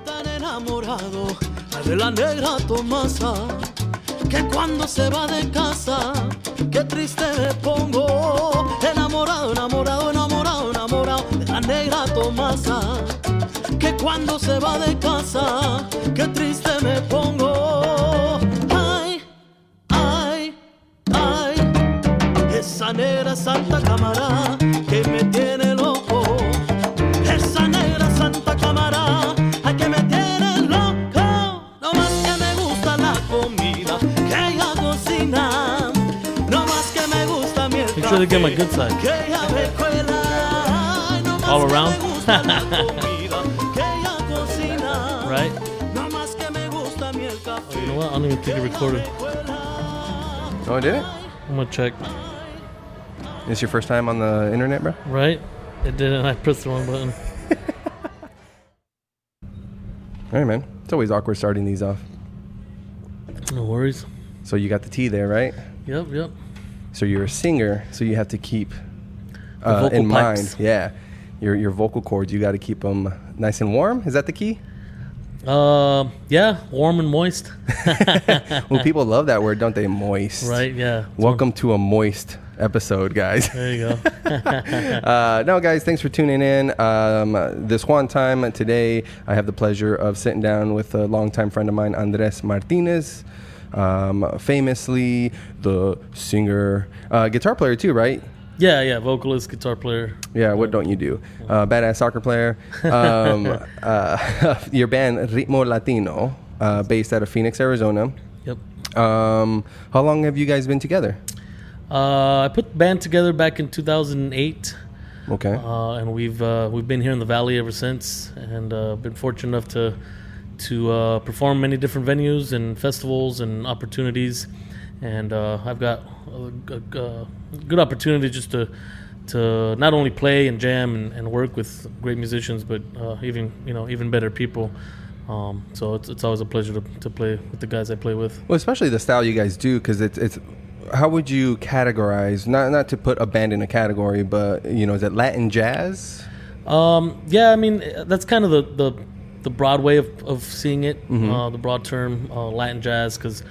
tan enamorado de la negra Tomasa, que cuando se va de casa, qué triste me pongo. Enamorado, enamorado, enamorado, enamorado de la negra Tomasa, que cuando se va de casa, qué triste me pongo. Ay, ay, ay, esa negra santa cámara que me tiene loco. Esa negra santa cámara, ay, que me tiene loco. No más que me gusta la comida que ella cocina, no más que me gusta mi Make sure to get my good side. que ella me cuela. No más All que around. me gusta la comida que ella cocina, Right? no más que me gusta mi café. You know what? I don't even think it recorded. Oh, did it? I'm gonna check. This your first time on the internet, bro? Right? It didn't. I pressed the wrong button. All right, man. It's always awkward starting these off. No worries. So you got the T there, right? Yep, yep. So you're a singer, so you have to keep The vocal in pipes. mind, yeah, your vocal cords. You got to keep them nice and warm. Is that the key? Yeah, warm and moist. Well, people love that word, don't they? Moist. Right? Yeah. Welcome to a moist episode, guys. There you go. No, guys, thanks for tuning in. This one time today, I have the pleasure of sitting down with a longtime friend of mine, Andrés Martínez, famously the singer, guitar player too, right? Yeah, vocalist, guitar player. Yeah, what don't you do? Badass soccer player. Your band, Ritmo Latino, based out of Phoenix, Arizona. Yep. How long have you guys been together? I put the band together back in 2008. Okay. And we've been here in the Valley ever since, and been fortunate enough to perform many different venues and festivals and opportunities. And I've got a good opportunity just to not only play and jam and work with great musicians, but even better people. So it's always a pleasure to play with the guys I play with. Well, especially the style you guys do, because it's. How would you categorize? Not to put a band in a category, but is it Latin jazz? Yeah, I mean that's kind of the broad way of seeing it. Mm-hmm. The broad term, Latin jazz, because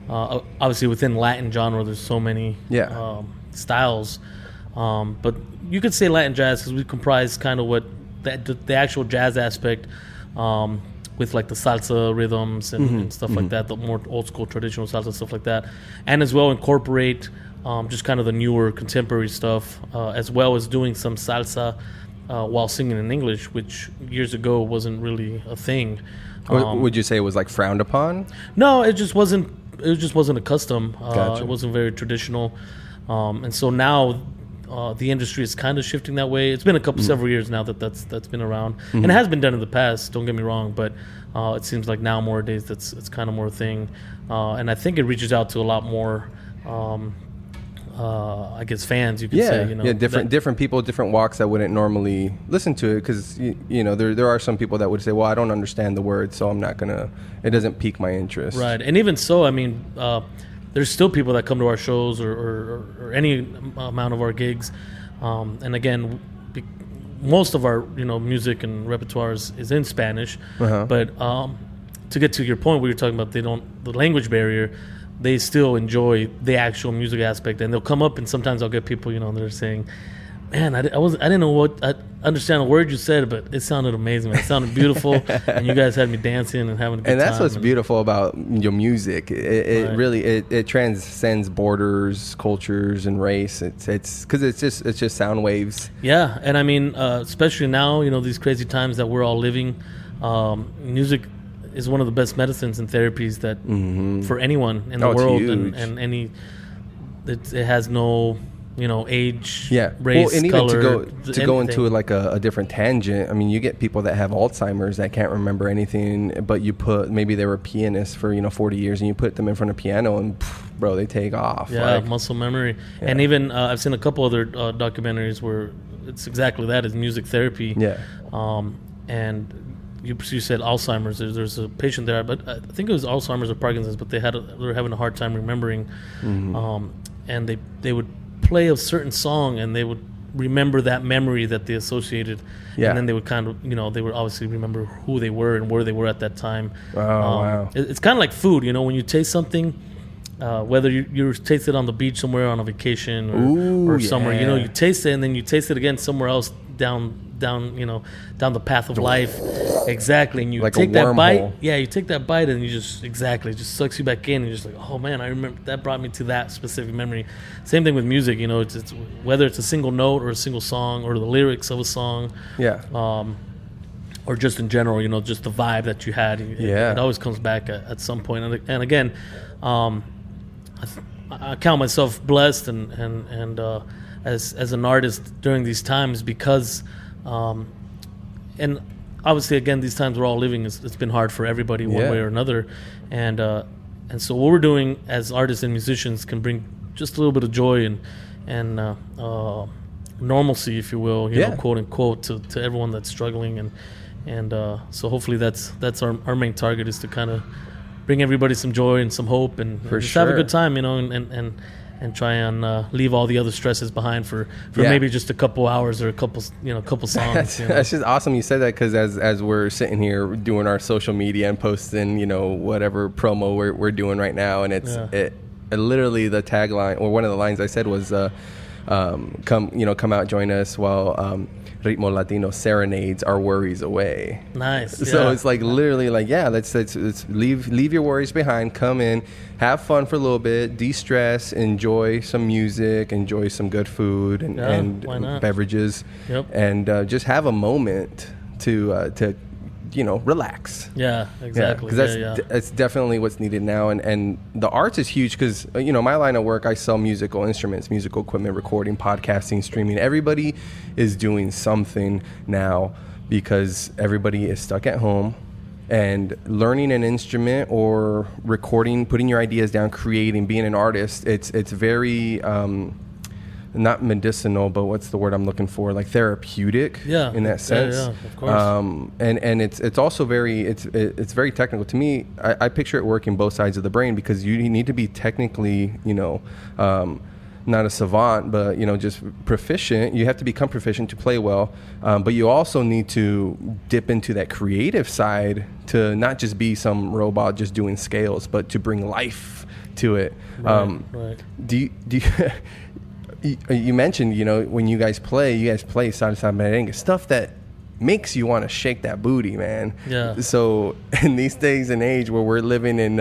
obviously within Latin genre there's so many styles. But you could say Latin jazz because we comprise kind of what the actual jazz aspect. With like the salsa rhythms and stuff like that, the more old school traditional salsa stuff like that, and as well incorporate just kind of the newer contemporary stuff, as well as doing some salsa while singing in English, which years ago wasn't really a thing. Would you say it was like frowned upon? No, it just wasn't. It just wasn't a custom. Gotcha. It wasn't very traditional, and so now. The industry is kind of shifting that way. It's been several years now that's been around, and it has been done in the past. Don't get me wrong, but it seems like now nowadays it's kind of more a thing, and I think it reaches out to a lot more, I guess, fans. You could say, different people, different walks that wouldn't normally listen to it because there are some people that would say, well, I don't understand the words, so I'm not gonna. It doesn't pique my interest. Right, and even so, I mean. There's still people that come to our shows or any amount of our gigs, and again, most of our music and repertoire is in Spanish. But to get to your point, where you're talking about the language barrier, they still enjoy the actual music aspect, and they'll come up and sometimes I'll get people that are saying, "Man, I didn't understand a word you said, but it sounded amazing. Man. It sounded beautiful, and you guys had me dancing and having a good time." And that's what's beautiful about your music. It Right. really it transcends borders, cultures, and race. It's because it's just sound waves. Yeah, and I mean, especially now, these crazy times that we're all living, music is one of the best medicines and therapies that for anyone in the world, and it has no. Age, race, and even color, to go into like a different tangent. I mean, you get people that have Alzheimer's that can't remember anything, but you put maybe they were pianists for 40 years, and you put them in front of a piano, and bro, they take off. Yeah, muscle memory, and even I've seen a couple other documentaries where it's exactly that is music therapy. Yeah, and you said Alzheimer's. There's a patient there, but I think it was Alzheimer's or Parkinson's, but they were having a hard time remembering, and they would play a certain song and they would remember that memory that they associated. Yeah. And then they would kind of, they would obviously remember who they were and where they were at that time. Wow. It's kind of like food, when you taste something, whether you taste it on the beach somewhere on a vacation or somewhere, you taste it and then you taste it again somewhere else down the path of life. Exactly. And you like take that bite. Hole. Yeah, you take that bite and you just, it just sucks you back in. And you're just like, oh man, I remember that brought me to that specific memory. Same thing with music, it's whether it's a single note or a single song or the lyrics of a song. Yeah. Or just in general, just the vibe that you had. It always comes back at some point. And again, I count myself blessed and as an artist during these times because, and obviously again these times we're all living, it's been hard for everybody one way or another, and so what we're doing as artists and musicians can bring just a little bit of joy and normalcy, if you will, quote unquote, to everyone that's struggling, and so hopefully that's our main target, is to kind of bring everybody some joy and some hope and just have a good time, and try and leave all the other stresses behind for maybe just a couple hours or a couple songs. That's just awesome you said that, because as we're sitting here doing our social media and posting, whatever promo we're doing right now, and it literally the tagline or one of the lines I said was come out, join us while Ritmo Latino serenades our worries away. Nice. So it's like literally like, let's leave your worries behind, come in, have fun for a little bit, de-stress, enjoy some music, enjoy some good food and beverages, and just have a moment to relax. Yeah, exactly. Because that's definitely what's needed now. And the arts is huge because, my line of work, I sell musical instruments, musical equipment, recording, podcasting, streaming. Everybody is doing something now because everybody is stuck at home, and learning an instrument or recording, putting your ideas down, creating, being an artist, it's very... not medicinal, but what's the word I'm looking for? Like therapeutic, in that sense. Yeah, of course. And it's also it's very technical to me. I picture it working both sides of the brain, because you need to be technically, not a savant, but just proficient. You have to become proficient to play well, but you also need to dip into that creative side to not just be some robot just doing scales, but to bring life to it. Right. Do you You mentioned, when you guys play salsa merengue, stuff that makes you want to shake that booty, man. Yeah. So in these days and age where we're living in,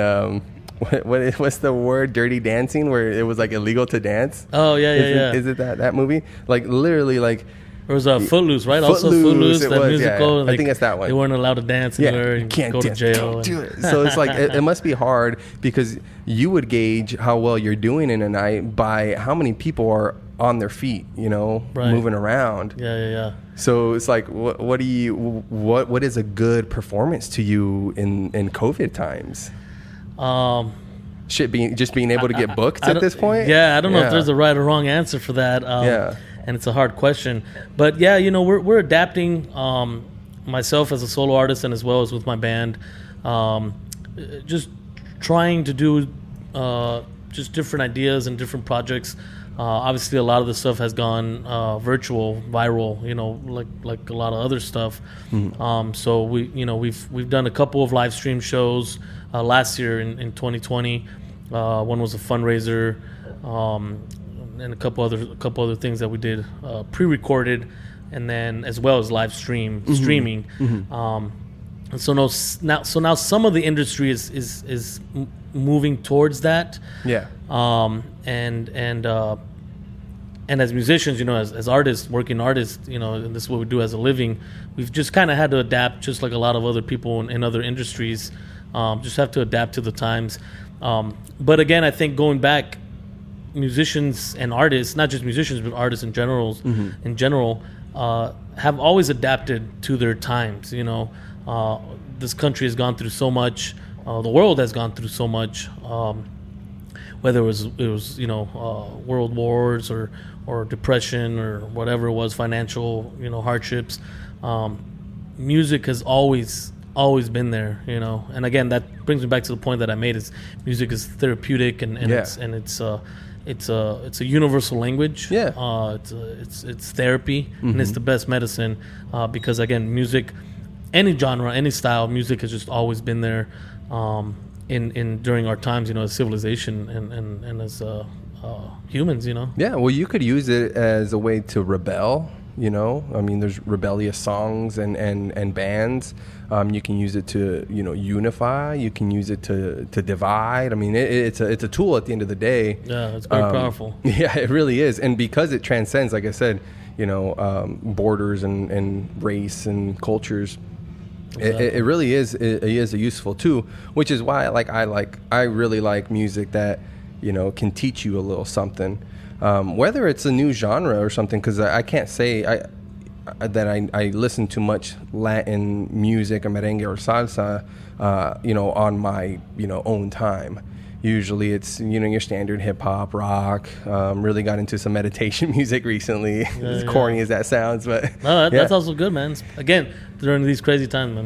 what's the word? Dirty Dancing, where it was like illegal to dance. Oh yeah. Is it that movie? Like literally, like. There was Footloose, right? Footloose, that musical. I think it's that one. They weren't allowed to dance anywhere. You can't go dance, to jail. Don't do it. So it's like it must be hard, because you would gauge how well you're doing in a night by how many people are on their feet, moving around. Yeah. So it's like, what is a good performance to you in COVID times? Being able to get booked at this point. Yeah, I don't know if there's a right or wrong answer for that. And it's a hard question, but we're adapting. Myself as a solo artist, and as well as with my band, just trying to do just different ideas and different projects. Obviously, a lot of the stuff has gone virtual, viral. Like a lot of other stuff. Mm-hmm. So we've done a couple of live stream shows last year in 2020. One was a fundraiser. And a couple other things that we did pre-recorded, and then as well as live streaming. Mm-hmm. And so now some of the industry is moving towards that. Yeah. And as musicians, as artists, working artists, and this is what we do as a living, we've just kind of had to adapt, just like a lot of other people in other industries. Just have to adapt to the times. But again, I think going back, musicians and artists, not just musicians but artists in general, have always adapted to their times. This country has gone through so much, the world has gone through so much, whether it was world wars or depression or whatever it was, financial hardships. Music has always been there, and again, that brings me back to the point that I made: is music is therapeutic, and it's a universal language. Yeah. It's therapy, and it's the best medicine because again, music, any genre, any style, music has just always been there in during our times, as civilization and as humans, Yeah, well, you could use it as a way to rebel. I mean, there's rebellious songs and bands. You can use it to unify. You can use it to divide. I mean, it's a tool at the end of the day. Yeah, it's very powerful. Yeah, it really is, and because it transcends, like I said, borders and race and cultures. Exactly. It really is. It is a useful tool, which is why I really like music that can teach you a little something. Whether it's a new genre or something, because I can't say that I listen to much Latin music or merengue or salsa, on my own time. Usually it's your standard hip hop, rock. Really got into some meditation music recently. As corny as that sounds, but no, that's also good, man. Again, during these crazy times,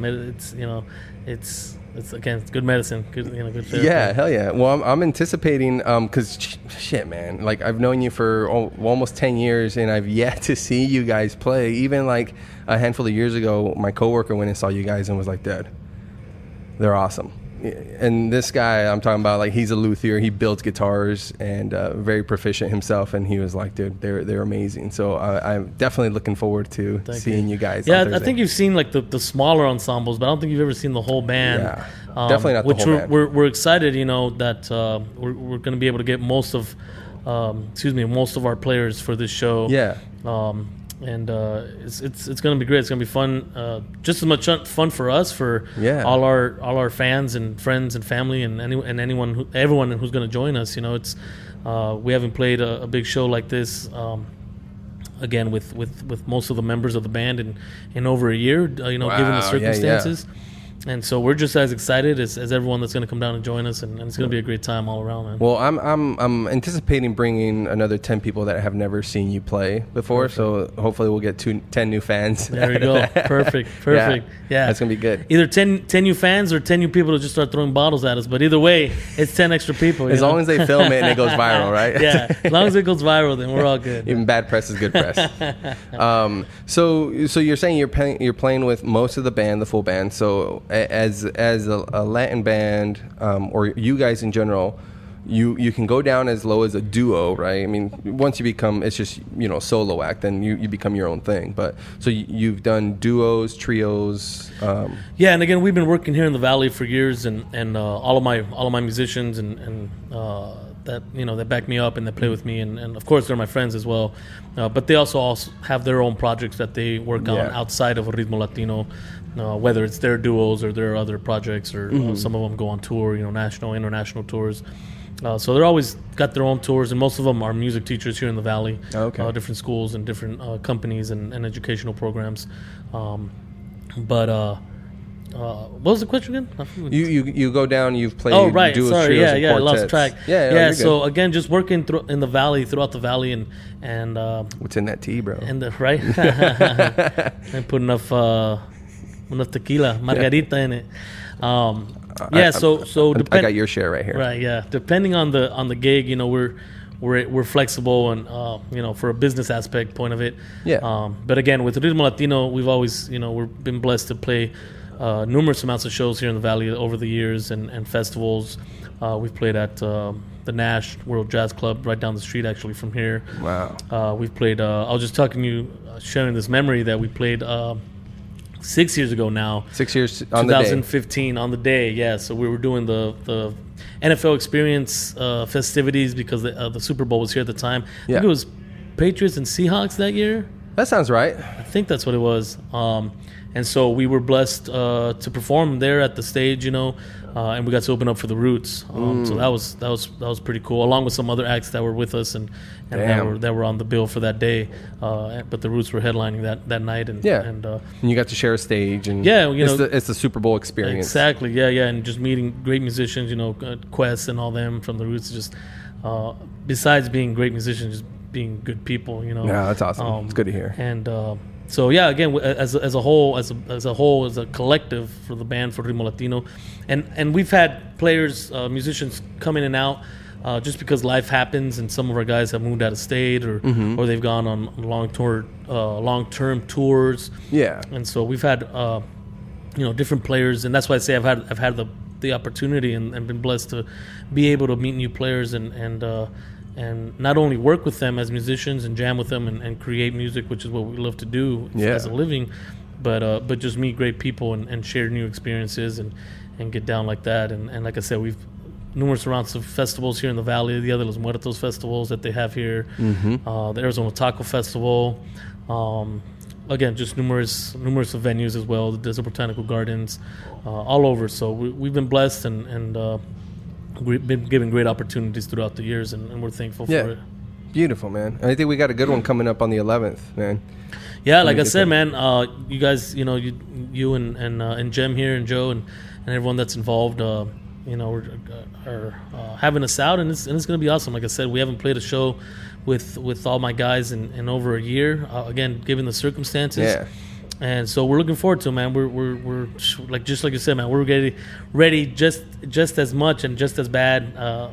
it's again, it's good medicine, good therapy. Yeah, hell yeah. Well, I'm anticipating, because shit, man, like I've known you for almost 10 years and I've yet to see you guys play. Even like a handful of years ago, my coworker went and saw you guys and was like, dude, they're awesome. And this guy I'm talking about, like, he's a luthier. He builds guitars and very proficient himself. And he was like, dude, they're amazing. So I'm definitely looking forward to seeing you guys. Yeah, I think you've seen like the smaller ensembles, but I don't think you've ever seen the whole band. Yeah, definitely not the whole band. We're excited, that we're going to be able to get most of our players for this show. Yeah. And it's going to be great. It's going to be fun, just as much fun for us, for all our fans and friends and family and everyone who's going to join us. We haven't played a big show like this again with most of the members of the band in over a year. Given the circumstances. Yeah. And so we're just as excited as everyone that's going to come down and join us, and it's going to be a great time all around, man. Well, I'm anticipating bringing another 10 people that have never seen you play before. Perfect. So hopefully we'll get 10 new fans. There we go. Perfect. Yeah, that's going to be good. Either 10 new fans or 10 new people to just start throwing bottles at us. But either way, it's 10 extra people. As long as they film it and it goes viral, right? Yeah, as long as it goes viral, then we're all good. Even bad press is good press. So you're saying you're playing with most of the band, the full band. So as a Latin band, or you guys in general, you can go down as low as a duo, right? I mean, once you become, it's just solo act, then you become your own thing. But so you've done duos, trios. Yeah, and again, we've been working here in the Valley for years, and all of my musicians and that back me up and that play with me, and of course they're my friends as well. But they also have their own projects that they work on outside of Ritmo Latino. Whether it's their duos or their other projects, or some of them go on tour, national, international tours. So they're always got their own tours, and most of them are music teachers here in the Valley. Okay. Different schools and different companies and educational programs. What was the question again? You go down. You've played. Oh right, duos, sorry, trios, I lost track. Yeah. So again, just working in the Valley, throughout the Valley, and what's in that tea, bro? And right, and put enough tequila, margarita in it. So I got your share right here. Right, yeah. Depending on the gig, we're flexible, and for a business aspect point of it. Yeah. But again, with Ritmo Latino, we've always we've been blessed to play numerous amounts of shows here in the Valley over the years, and festivals. We've played at the Nash World Jazz Club right down the street, actually, from here. Wow. We've played. I was just sharing this memory that we played 6 years ago now. 6 years on the day. 2015 on the day, yeah. So we were doing the NFL experience festivities because the Super Bowl was here at the time. I think it was Patriots and Seahawks that year. That sounds right. I think that's what it was. And so we were blessed to perform there at the stage, and we got to open up for the Roots. So that was pretty cool, along with some other acts that were with us and that were on the bill for that day. But the Roots were headlining that night, and you got to share a stage, and it's the Super Bowl experience. Exactly, yeah, and just meeting great musicians, Quest and all them from the Roots. Just besides being great musicians, just being good people. Yeah, that's awesome. It's good to hear. And so yeah, again, as a whole, as a collective for the band, for Ritmo Latino, and we've had players, musicians come in and out. just because life happens and some of our guys have moved out of state or they've gone on long-term tours. Yeah. And so we've had different players, and that's why I say I've had the opportunity and been blessed to be able to meet new players and not only work with them as musicians and jam with them and create music, which is what we love to do as a living, but just meet great people and share new experiences and get down like that. And like I said, we've numerous rounds of festivals here in the Valley, the other Los Muertos festivals that they have here, the Arizona Taco Festival, again, just numerous of venues as well, the Desert Botanical Gardens, all over. So we've been blessed and we've been given great opportunities throughout the years, and we're thankful for it. Beautiful, man. I think we got a good one coming up on the 11th, man. Yeah, like I said, man, you guys, you and Jem here and Joe and everyone that's involved, are having us out, and it's going to be awesome. Like I said, we haven't played a show with all my guys in over a year. Again, given the circumstances. Yeah. And so we're looking forward to it, man. We're like just like you said, man. We're ready just as much and just as bad.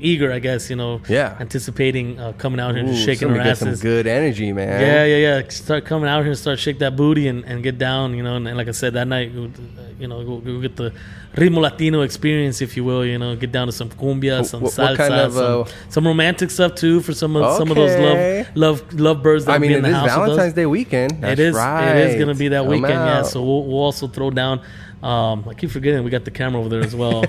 Eager, I guess, anticipating coming out here and just shaking our asses. Some good energy, man. Yeah. Start coming out here and start shake that booty and get down, and like I said, that night, we'll get the Ritmo Latino experience, if you will, get down to some cumbia, some salsa, kind of, some romantic stuff too for some of those love birds that be in the house. It is Valentine's Day weekend. That's right. It is going to be that weekend, yeah. So we'll also throw down. I keep forgetting we got the camera over there as well.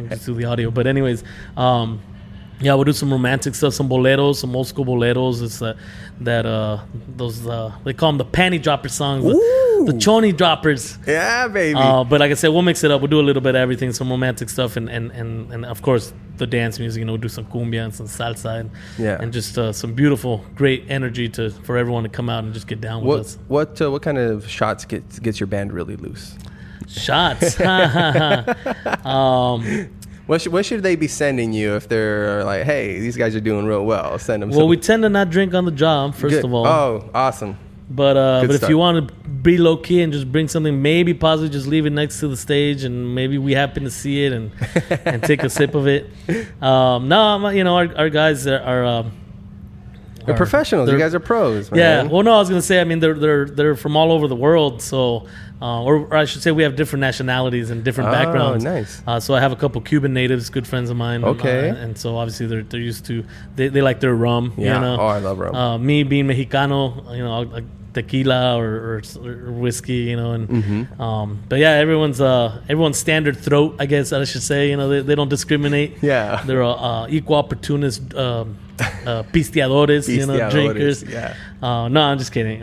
Just do the audio, but anyways, we'll do some romantic stuff, some boleros, some old school boleros. It's those they call them the panty dropper songs, the choni droppers. Yeah, baby. But like I said, we'll mix it up. We'll do a little bit of everything, some romantic stuff, and of course the dance music. We'll do some cumbia and some salsa, and just some beautiful, great energy for everyone to come out and just get down with us. What kind of shots gets your band really loose? Shots. What should they be sending you if they're like, hey, these guys are doing real well? Send them. Well, we tend to not drink on the job, first of all. Oh, awesome. But if you want to be low key and just bring something, maybe possibly just leave it next to the stage, and maybe we happen to see it and take a sip of it. Our guys are. They're professionals. You guys are pros, man. Yeah. Well, no, I was gonna say. I mean, they're from all over the world. So, or I should say, we have different nationalities and different backgrounds. Oh, nice. So I have a couple Cuban natives, good friends of mine. Okay. And so obviously they're used to they like their rum. Yeah. Oh, I love rum. Me being Mexicano, like tequila or whiskey, but yeah, everyone's standard throat, I guess I should say. They don't discriminate. Yeah. They're equal opportunist pisteadores, drinkers. Yeah. No, I'm just kidding.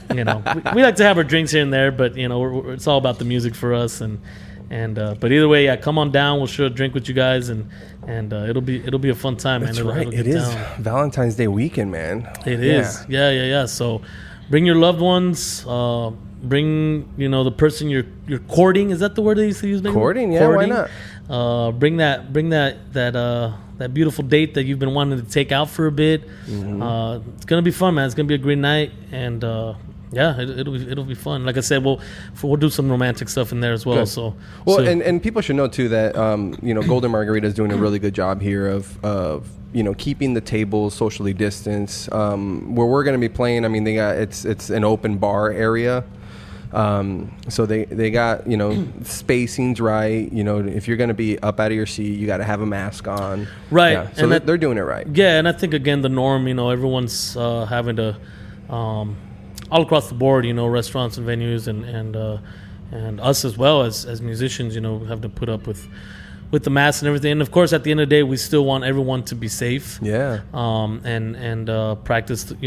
We like to have our drinks here and there, but it's all about the music for us. But either way, come on down. We'll sure drink with you guys, and it'll be a fun time. That's man. right. It is Valentine's Day weekend, man. It is. Yeah. So bring your loved ones. Bring the person you're courting. Is that the word they used to use? Courting, yeah. Courting. Why not? Bring that beautiful date that you've been wanting to take out for a bit. Mm-hmm. It's gonna be fun, man. It's gonna be a great night, and it'll be fun. Like I said, we'll do some romantic stuff in there as well. Good. And people should know too that Golden Margarita is doing a really good job here of keeping the tables socially distanced. Where we're going to be playing, I mean, it's an open bar area. So they got spacings right. If you're going to be up out of your seat, you got to have a mask on. Right. Yeah. So they're doing it right. Yeah, and I think again the norm. Everyone's having to all across the board. Restaurants and venues and us as well as musicians. Have to put up with the mask and everything. And of course, at the end of the day, we still want everyone to be safe. Yeah. And practice, the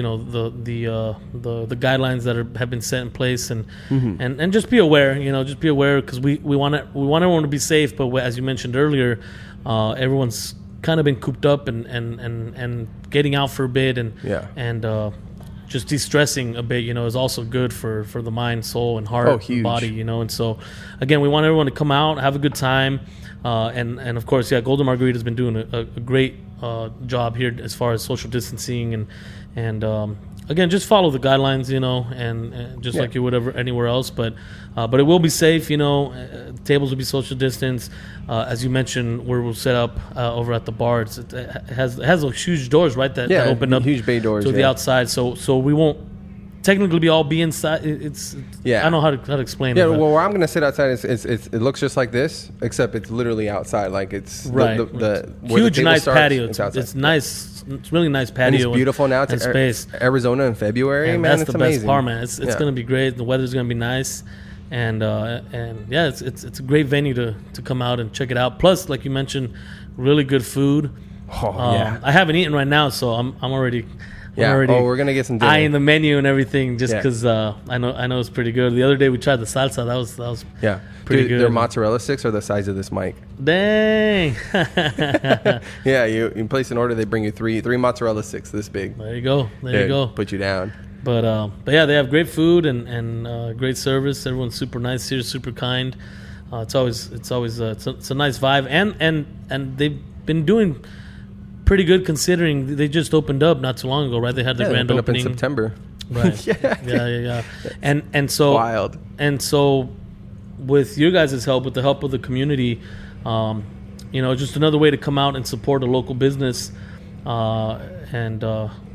guidelines that have been set in place, and and just be aware. Just be aware, because we want everyone to be safe. But as you mentioned earlier, everyone's kind of been cooped up and getting out for a bit, and just de-stressing a bit, is also good for the mind, soul, and heart, and body, And so, again, we want everyone to come out, have a good time. And of course, Golden Margarita has been doing a great job here as far as social distancing and again, just follow the guidelines, you know, and just like you would anywhere else. But it will be safe, you know. Tables will be social distance. As you mentioned, where we'll set up over at the bar, it has those huge doors, right? That open up huge bay doors to the outside. So we won't technically all be inside. I don't know how to explain it. Yeah, well, where I'm going to sit outside it looks just like this, except it's literally outside. Like it's the huge, nice starts, patio. It's nice. It's really nice patio. And it's beautiful now. It's space. Arizona in February, and man. That's the best part, man. It's going to be great. The weather's going to be nice, and yeah, it's a great venue to come out and check it out. Plus, like you mentioned, really good food. I haven't eaten right now, so I'm already. We're gonna get some dinner. Eyeing the menu and everything, just because I know it's pretty good. The other day we tried the salsa. That was pretty good. Their mozzarella sticks are the size of this mic. Dang. Yeah, you place an order, they bring you three mozzarella sticks this big. There you go. There you go. Put you down. But yeah, they have great food and great service. Everyone's super nice here, super kind. It's always it's a nice vibe, and they've been doing pretty good considering they just opened up not too long ago, right? They had the grand opening up in September. Right. Yeah. And so wild. And so with your guys' help, with the help of the community, just another way to come out and support a local business. And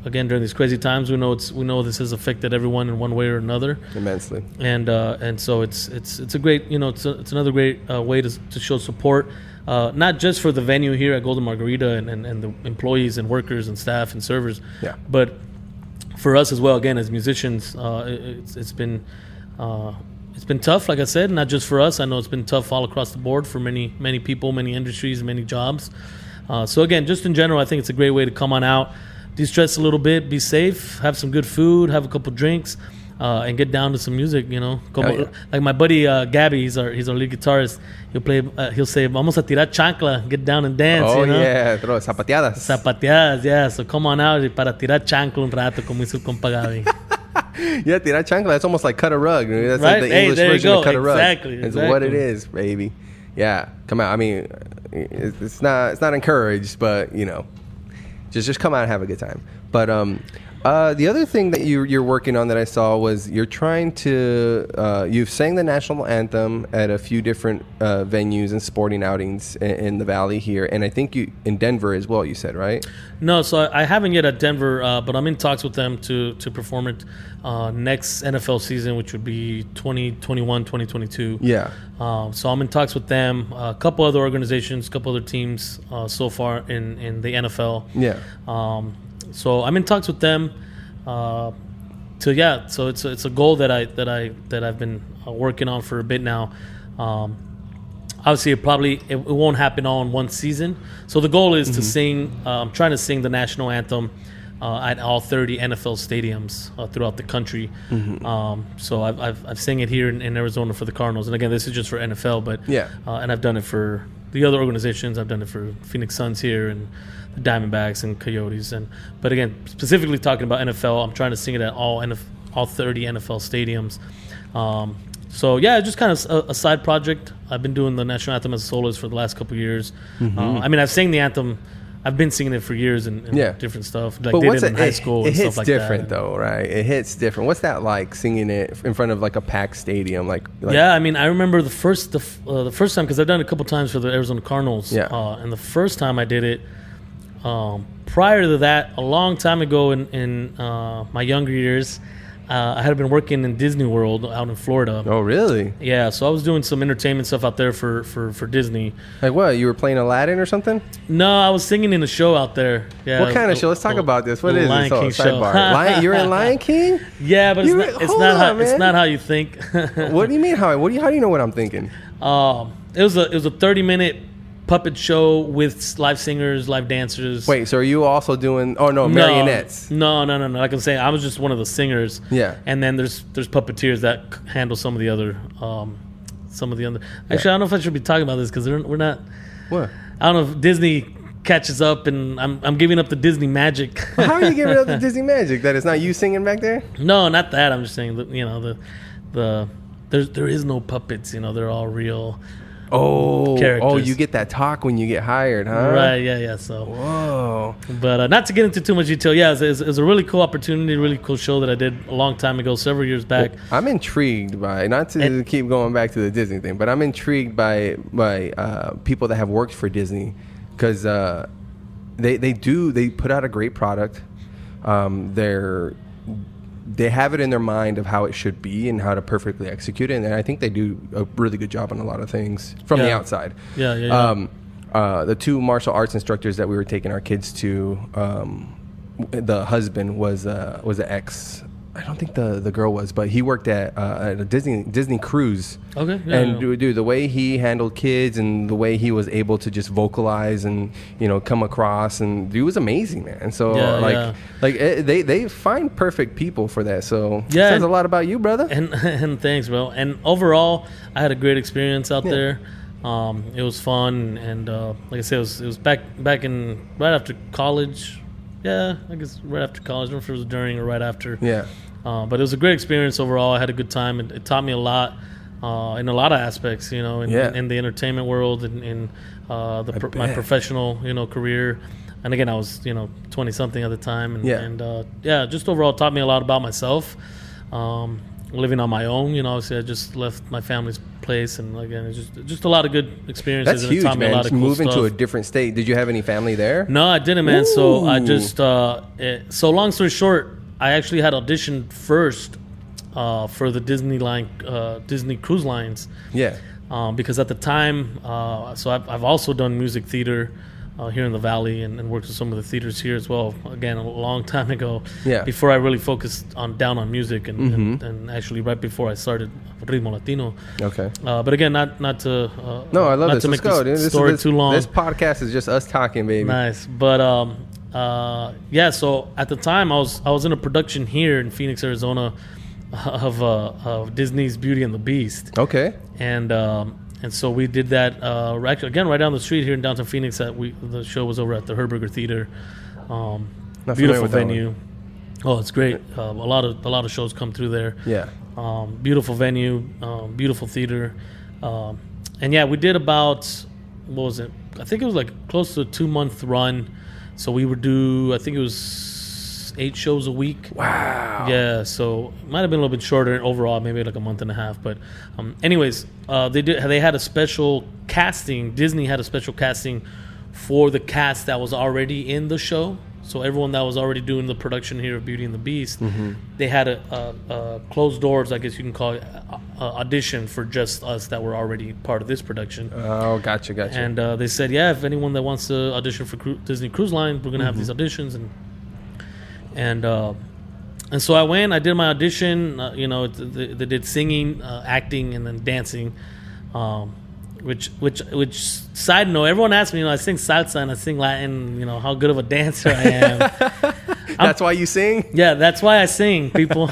again, during these crazy times, we know this has affected everyone in one way or another immensely. And so it's a great, it's another great way to show support. Not just for the venue here at Golden Margarita and the employees and workers and staff and servers, but for us as well. Again, as musicians, it's been tough. Like I said, not just for us. I know it's been tough all across the board for many people, many industries, many jobs. So again, just in general, I think it's a great way to come on out, de-stress a little bit, be safe, have some good food, have a couple drinks. And get down to some music, Like my buddy Gabby, he's our lead guitarist. He'll say, "Vamos a tirar chancla, get down and dance." Oh yeah, throw zapateadas. Zapateadas, yeah. So come on out para tirar chancla un rato, como hizo el compa Gabby. Yeah, tirar chancla. That's almost like cut a rug. That's right? like the English version of cut a rug. Exactly. It's what it is, baby. Yeah, come out. I mean, it's not encouraged, but just come out and have a good time. But the other thing that you're working on that I saw was you're trying to you've sang the national anthem at a few different venues and sporting outings in the Valley here, and I think you in Denver as well. You said, right? No, so I haven't yet at Denver, but I'm in talks with them to perform it next NFL season, which would be 2021, 2022. Yeah. So I'm in talks with them, a couple other organizations, a couple other teams so far in the NFL. Yeah. So I'm in talks with them. So it's a goal that I've been working on for a bit now. Obviously, it won't happen all in one season. So the goal is to sing. I'm trying to sing the national anthem at all 30 NFL stadiums throughout the country. So I've sang it here in Arizona for the Cardinals, and again, this is just for NFL. But and I've done it for the other organizations. I've done it for Phoenix Suns here and the Diamondbacks and Coyotes. But again, specifically talking about NFL, I'm trying to sing it at all 30 NFL stadiums. So yeah, just kind of a side project. I've been doing the national anthem as a soloist for the last couple of years. I've sang the anthem. I've been singing it for years and different stuff. Like did it in high school and stuff like that. It hits different though, right? It hits different. What's that like, singing it in front of like a packed stadium? Like yeah, I remember the first time, because I've done it a couple times for the Arizona Cardinals. And the first time I did it, prior to that, a long time ago in my younger years, I had been working in Disney World out in Florida. Oh, really? Yeah, so I was doing some entertainment stuff out there for Disney. Like what? You were playing Aladdin or something? No, I was singing in a show out there. Yeah. What kind of show? Let's talk about this. What is Lion this? King show. You're in Lion King? Yeah, but it's not how you think. What do you mean? How do you know what I'm thinking? It was a 30-minute puppet show with live singers, live dancers. Wait, so are you also doing? Oh no, marionettes. No. Like I'm saying, I was just one of the singers. Yeah. And then there's puppeteers that handle some of the other. Actually, I don't know if I should be talking about this because we're not. What? I don't know if Disney catches up, and I'm giving up the Disney magic. How are you giving up the Disney magic? That it's not you singing back there? No, not that. I'm just saying that there is no puppets. They're all real. characters. You get that talk when you get hired, huh? Right, yeah. So, whoa. But not to get into too much detail, yeah, it was a really cool opportunity, really cool show that I did a long time ago, several years back. Well, I'm intrigued by, not to keep going back to the Disney thing, but I'm intrigued by people that have worked for Disney, because they put out a great product. They have it in their mind of how it should be and how to perfectly execute it, and I think they do a really good job on a lot of things from the outside. Yeah. The two martial arts instructors that we were taking our kids to, the husband was an ex. I don't think the girl was, but he worked at a Disney cruise. Okay. Yeah, and dude, the way he handled kids and the way he was able to just vocalize and come across, and dude was amazing, man. And so they find perfect people for that. So it says a lot about you, brother. And thanks, bro. And overall, I had a great experience out there. It was fun, and like I said, it was back in right after college. Yeah, I guess right after college. I don't know if it was during or right after. Yeah. But it was a great experience overall. I had a good time. It taught me a lot in a lot of aspects, in the entertainment world and in my professional, career. And again, I was, 20-something at the time. And just overall taught me a lot about myself. Living on my own, obviously I just left my family's place, and again, it's just a lot of good experiences. That's huge, taught me man. A lot of cool moving stuff. to a different state. Did you have any family there? No, I didn't, man. Ooh. So I just so long story short, I actually had auditioned first for the Disney Cruise Lines. Yeah. Because at the time, so I've also done music theater here in the Valley, and worked with some of the theaters here as well. Again, a long time ago. Yeah. Before I really focused down on music, and actually right before I started Ritmo Latino. Okay. But again, not to no, I love not this. to Let's make go, this dude. story too long. This podcast is just us talking, baby. Nice, but so at the time I was in a production here in Phoenix, Arizona, of Disney's Beauty and the Beast. Okay. And so we did that again right down the street here in downtown Phoenix. The show was over at the Herberger Theater. Beautiful venue. Oh, it's great. A lot of shows come through there. Yeah. Beautiful venue, beautiful theater, and we did about, what was it? I think it was like close to a 2-month run. So we would do, I think it was 8 shows a week. Wow. Yeah, so it might have been a little bit shorter overall, maybe like a month and a half. But anyways, they had a special casting. Disney had a special casting for the cast that was already in the show. So everyone that was already doing the production here of Beauty and the Beast, they had a closed doors, I guess you can call it, audition for just us that were already part of this production. Oh, gotcha. And they said, if anyone that wants to audition for Disney Cruise Line, we're going to have these auditions. And so I went, I did my audition, they did singing, acting, and then dancing. Which side note, everyone asks me, I sing salsa and I sing Latin, how good of a dancer I am. That's why you sing? Yeah, that's why I sing, people.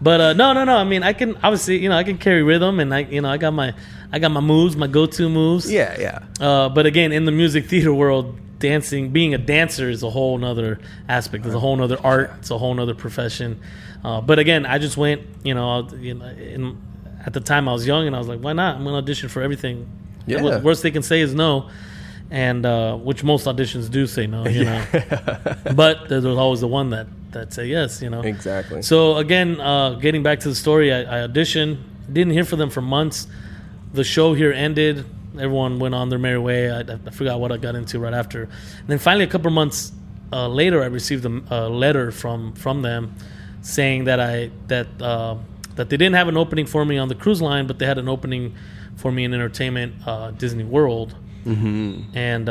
But no. I mean, I can obviously, I can carry rhythm, and I got my moves, my go-to moves. Yeah. But again, in the music theater world, dancing, being a dancer is a whole nother aspect. It's a whole nother art. It's a whole nother profession. But again, I just went, at the time I was young, and I was like, why not? I'm going to audition for everything. Yeah. The worst they can say is no. And which most auditions do say no, know. But there's always the one that say yes, Exactly. So again, getting back to the story, I auditioned. Didn't hear from them for months. The show here ended. Everyone went on their merry way. I forgot what I got into right after. And then finally, a couple of months later, I received a letter from them saying that that they didn't have an opening for me on the cruise line, but they had an opening for me in entertainment, Disney World. And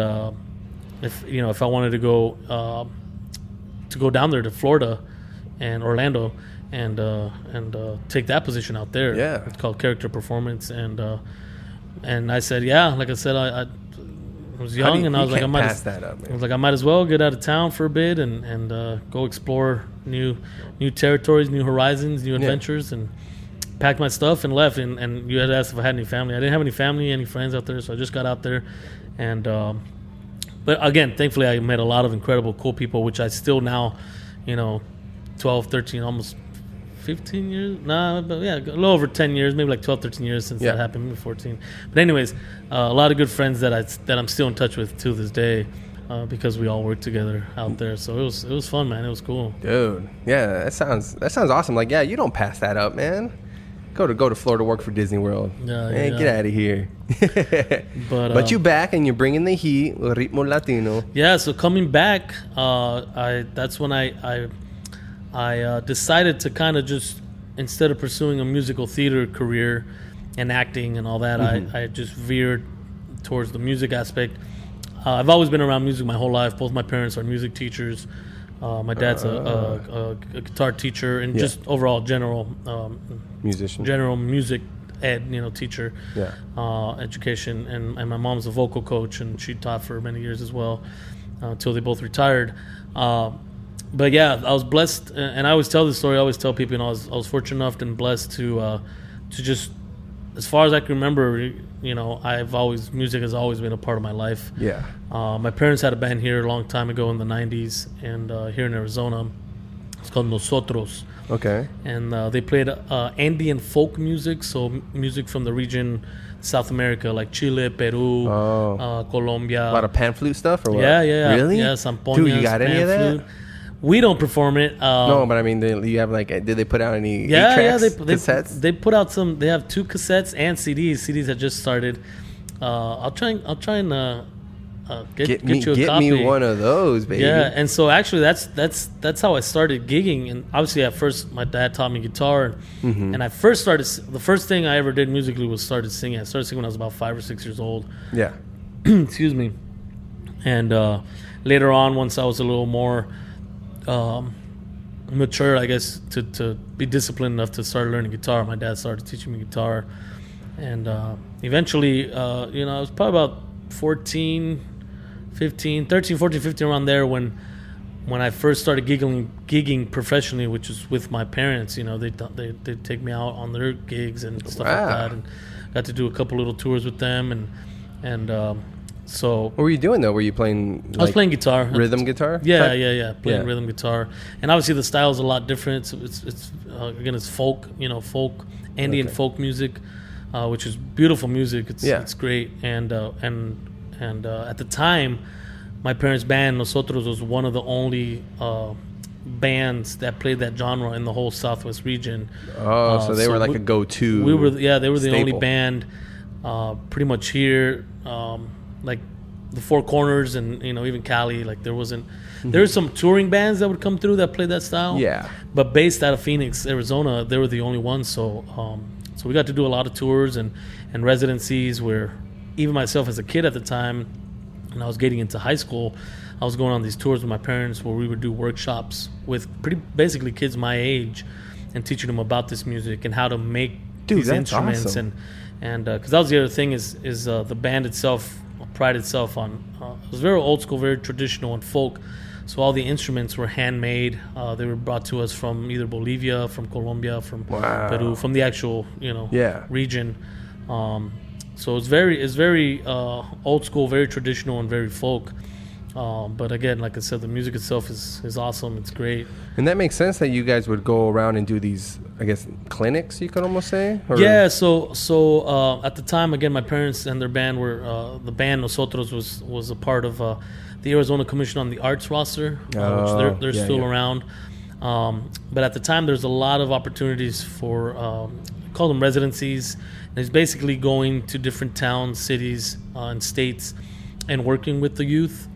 if I wanted to go down there to Florida and Orlando and take that position out there. Yeah. It's called character performance, and I said, like I said, I was young, and I was like, I might as well get out of town for a bit and go explore new territories, new horizons, new adventures, and packed my stuff and left. And you had asked if I had any family. I didn't have any family, any friends out there, so I just got out there. And but again, thankfully, I met a lot of incredible, cool people, which I still now, 12, 13, almost 15 years. Nah, but yeah, a little over 10 years, maybe like 12, 13 years since that happened, maybe 14. But anyways, a lot of good friends that I'm still in touch with to this day. Because we all work together out there, so it was fun, man. It was cool, dude. Yeah, that sounds awesome. Like, yeah, you don't pass that up, man. Go to Florida, work for Disney World. Yeah. Get out of here. But you back and you're bringing the heat, Ritmo Latino. Yeah, so coming back, that's when I decided to kind of just, instead of pursuing a musical theater career and acting and all that, I just veered towards the music aspect. I've always been around music my whole life. Both my parents are music teachers. My dad's a guitar teacher and just overall general musician, general music ed, teacher, education. And my mom's a vocal coach, and she taught for many years as well until they both retired. But yeah, I was blessed, and I always tell this story. I always tell people, I was fortunate enough and blessed to just, as far as I can remember, music has always been a part of my life. Yeah. My parents had a band here a long time ago in the 90s, and here in Arizona. It's called Nosotros. Okay. And they played Andean folk music, so music from the region, South America, like Chile, Peru, Colombia. A lot of pan flute stuff, or what? Yeah. Really? Yeah, zampoñas, dude, you got any of that? flute. We don't perform it. No, but I mean, you have did they put out any 8 tracks, cassettes? They put out some. They have 2 cassettes and CDs. CDs had just started. I'll try and get you a copy. Get me one of those, baby. Yeah, and so actually that's how I started gigging. And obviously at first my dad taught me guitar, and I first started. The first thing I ever did musically was started singing. I started singing when I was about 5 or 6 years old. Yeah. Excuse me. And later on, once I was a little more mature, I guess, to be disciplined enough to start learning guitar, my dad started teaching me guitar, and eventually, I was probably about 13, 15, around there when I first started gigging professionally, which was with my parents. They'd take me out on their gigs and stuff like that, and got to do a couple little tours with them, and so what were you doing though? Were you playing? I was playing guitar, rhythm guitar. Yeah, playing rhythm guitar, and obviously the style is a lot different. It's again, it's folk, folk, Andean folk music, which is beautiful music. It's great, and at the time, my parents' band Nosotros was one of the only bands that played that genre in the whole Southwest region. So they were like a go-to. They were the staple. only band pretty much here. Like the Four Corners and even Cali, like there was some touring bands that would come through that played that style, but based out of Phoenix, Arizona, they were the only ones. So we got to do a lot of tours and residencies where even myself as a kid at the time, when I was getting into high school, I was going on these tours with my parents where we would do workshops with basically kids my age and teaching them about this music and how to make these instruments. Awesome. And because that was the other thing is the band itself pride itself on it was very old school, very traditional and folk. So all the instruments were handmade. They were brought to us from either Bolivia, from Colombia, from Peru, from the actual region. So it's very old school, very traditional, and very folk. But again, like I said, the music itself is awesome. It's great. And that makes sense that you guys would go around and do these, I guess, clinics, you could almost say? Or? Yeah, so at the time, again, my parents and their band were, the band Nosotros was a part of the Arizona Commission on the Arts roster, which they're still around. But at the time, there's a lot of opportunities for, call them residencies. And it's basically going to different towns, cities, and states and working with the youth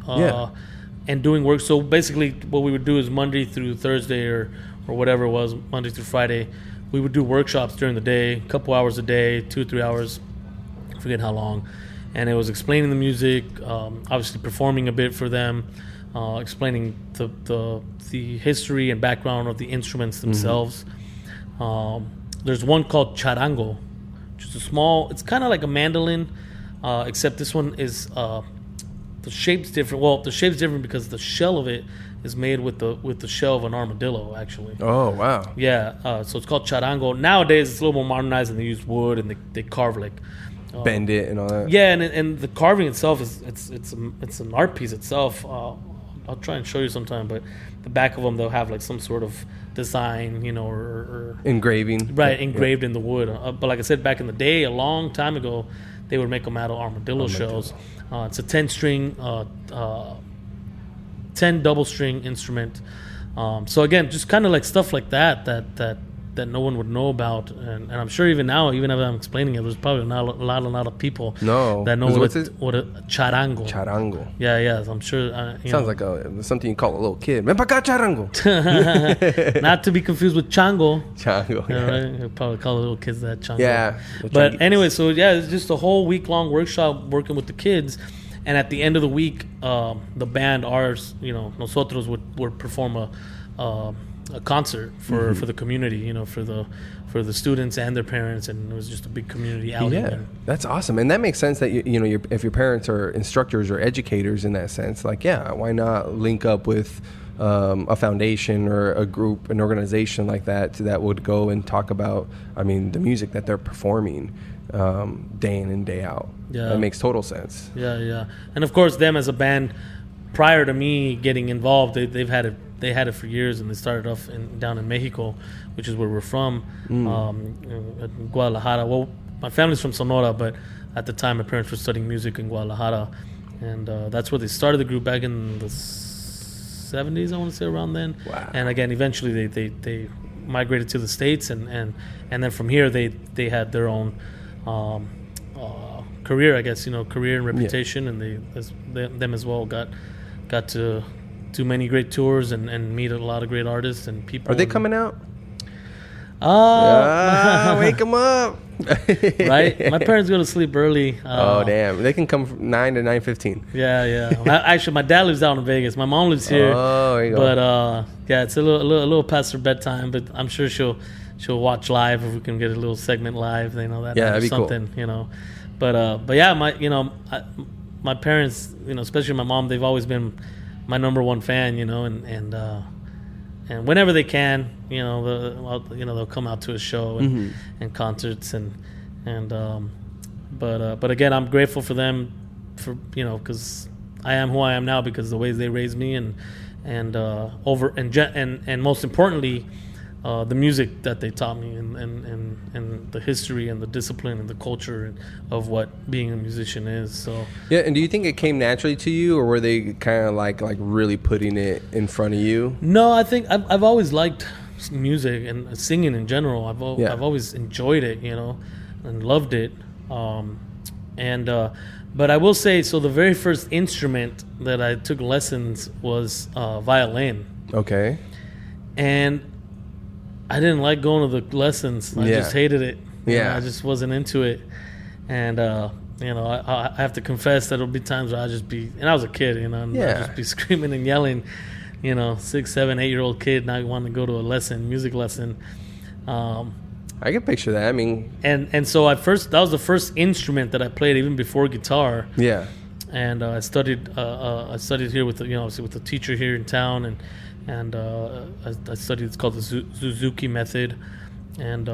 and doing work. So basically what we would do is Monday through Thursday or whatever it was, Monday through Friday, we would do workshops during the day, a couple hours a day, 2 or 3 hours, I forget how long. And it was explaining the music, obviously performing a bit for them, explaining the history and background of the instruments themselves. There's one called charango, which is it's kind of like a mandolin, except this one is the shape's different. Well, the shape's different because the shell of it is made with the shell of an armadillo, actually. Oh, wow. Yeah, so it's called charango. Nowadays, it's a little more modernized, and they use wood, and they carve like... bend it and all that. Yeah, and the carving itself it's an art piece itself. I'll try and show you sometime. But the back of them, they'll have like some sort of design, you know, or engraving, right, engraved in the wood. But like I said, back in the day, a long time ago, they would make them out of armadillo shells. It's a 10-string, 10 double-string instrument. So again, just kind of like stuff like that no one would know about, and I'm sure even now, even if I'm explaining it, there's probably not a lot of people that know what a charango. Charango. Yeah. I'm sure. Sounds like something you call a little kid. Ven pa' acá, charango. Not to be confused with chango. Chango. Yeah, right? You'll probably call the little kids that chango. Yeah. But anyway, so yeah, it's just a whole week-long workshop working with the kids. And at the end of the week, the band, ours, you know, nosotros would perform a concert for the community, you know, for the students and their parents, and it was just a big community outing. Yeah, that's awesome, and that makes sense. That you know, if your parents are instructors or educators in that sense, like, yeah, why not link up with a foundation or a group, an organization like that would go and talk about, I mean, the music that they're performing day in and day out. Yeah, that makes total sense. Yeah, and of course, them as a band, prior to me getting involved, they had it for years, and they started off down in Mexico, which is where we're from, in Guadalajara. Well, my family's from Sonora, but at the time my parents were studying music in Guadalajara, and that's where they started the group back in the 70s, I want to say, around then. Wow. And again, eventually they migrated to the States, and then from here they had their own career, I guess, you know, career and reputation, and them as well got to do many great tours and meet a lot of great artists and people. Are they coming out? Wake them up. Right? My parents go to sleep early. Oh, damn. They can come from 9 to 9:15. Yeah. Actually, my dad lives out in Vegas. My mom lives here. Oh, there you go. But, yeah, it's a little past her bedtime, but I'm sure she'll watch live if we can get a little segment live. You know, that'd be something, cool. You know. But yeah, my parents, you know, especially my mom, they've always been my number one fan, you know, and whenever they can, you know, they'll come out to a show and concerts but again, I'm grateful for them, for, you know, because I am who I am now because of the ways they raised me and most importantly, the music that they taught me and the history and the discipline and the culture of what being a musician is. So yeah. And do you think it came naturally to you, or were they kind of like really putting it in front of you? No, I think I've always liked music and singing in general. I've always enjoyed it, you know, and loved it. But I will say, so the very first instrument that I took lessons was violin. Okay. And I didn't like going to the lessons. I just hated it. You know, I just wasn't into it. And, you know, I have to confess that there'll be times where I'll just be, and I was a kid, you know, and I'll just be screaming and yelling, you know, 6, 7, 8-year-old kid not wanting to go to a music lesson. I can picture that. I mean, and so that was the first instrument that I played, even before guitar. Yeah. And I studied here with with the teacher here in town, and I studied, it's called the Suzuki method, and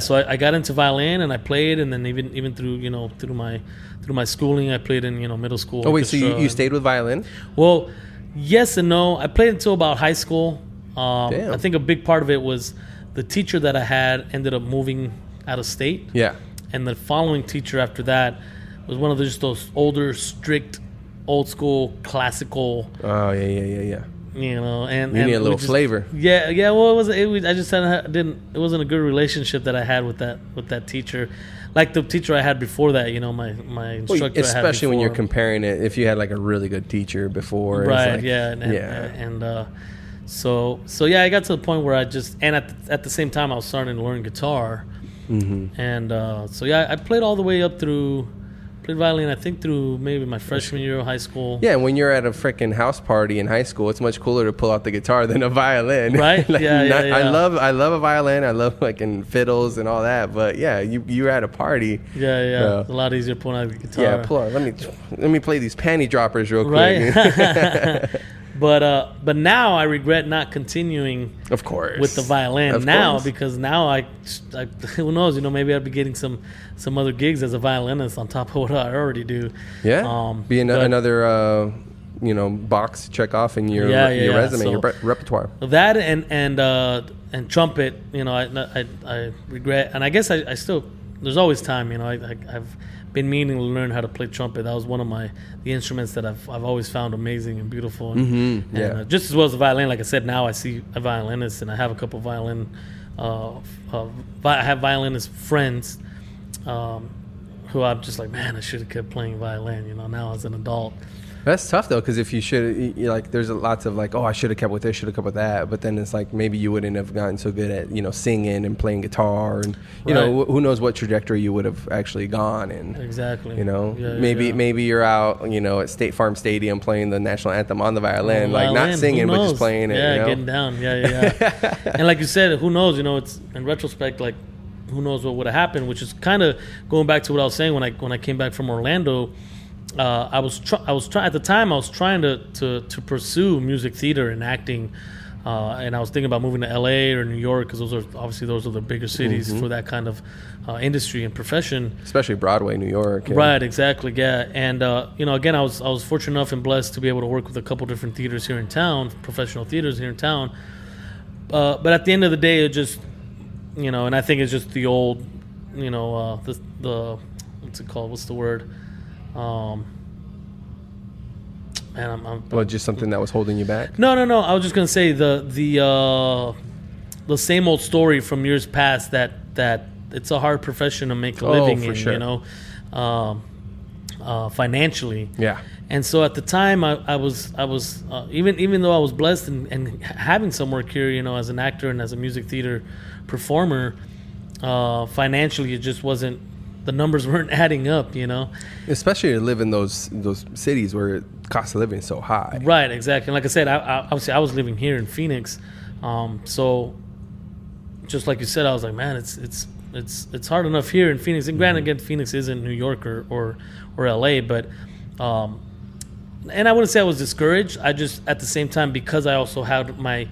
so I got into violin and I played, and then even through my schooling, I played in middle school. Oh wait, so you stayed with violin? Well, yes and no. I played until about high school. I think a big part of it was the teacher that I had ended up moving out of state. Yeah. And the following teacher after that was one of those older, strict, old school, classical. Oh yeah. You know, and you need a little flavor. Yeah. Well, I just it wasn't a good relationship that I had with that teacher, like the teacher I had before that. You know, my instructor. Well, especially when you're comparing it, if you had like a really good teacher before, right? Like, So I got to the point where at the same time I was starting to learn guitar, and I played all the way up through. Played violin, I think, through maybe my freshman year of high school. Yeah, when you're at a freaking house party in high school, it's much cooler to pull out the guitar than a violin. Right? Like, I love a violin. I love like in fiddles and all that. But yeah, you're at a party. Yeah. It's a lot easier pulling out the guitar. Yeah, pull out. Let me play these panty droppers real quick. Right. But now I regret not continuing, of course, with the violin because now I who knows, maybe I'd be getting some other gigs as a violinist on top of what I already do. Yeah, be another box check off in your Yeah. resume, So your repertoire. that and trumpet, I regret, and I guess I still, there's always time, I've been meaning to learn how to play trumpet. That was one of the instruments that I've always found amazing and beautiful, and, just as well as the violin. Like I said, now I see a violinist, and I have a couple violin, I have violinist friends, who I'm just like, man, I should have kept playing violin, now as an adult. That's tough though, because if you should, there's lots of like, oh, I should have kept with this, should have kept with that, but then it's like maybe you wouldn't have gotten so good at singing and playing guitar, and who knows what trajectory you would have actually gone in. Exactly. Maybe you're out, at State Farm Stadium playing the national anthem on the violin, like not singing but just playing it. Getting down. Yeah. And like you said, who knows? It's in retrospect, like who knows what would have happened, which is kind of going back to what I was saying when I came back from Orlando. I was at the time I was trying to pursue music theater and acting, and I was thinking about moving to LA or New York, because those are the bigger cities for that kind of industry and profession, especially Broadway, New York. Right, exactly, yeah. And again, I was fortunate enough and blessed to be able to work with a couple different theaters here in town, professional theaters here in town. But at the end of the day, it just and I think it's just the old, the what's it called? What's the word? Just something that was holding you back? No. I was just gonna say the same old story from years past, that it's a hard profession to make a living in, sure. Financially. Yeah. And so at the time, I was even though I was blessed and having some work here, as an actor and as a music theater performer, financially it just wasn't. The numbers weren't adding up, Especially to live in those cities where cost of living is so high. Right, exactly. And like I said, obviously I was living here in Phoenix, so just like you said, I was like, man, it's hard enough here in Phoenix. And granted, again, Phoenix isn't New York or LA, but and I wouldn't say I was discouraged. I just, at the same time, because I also had my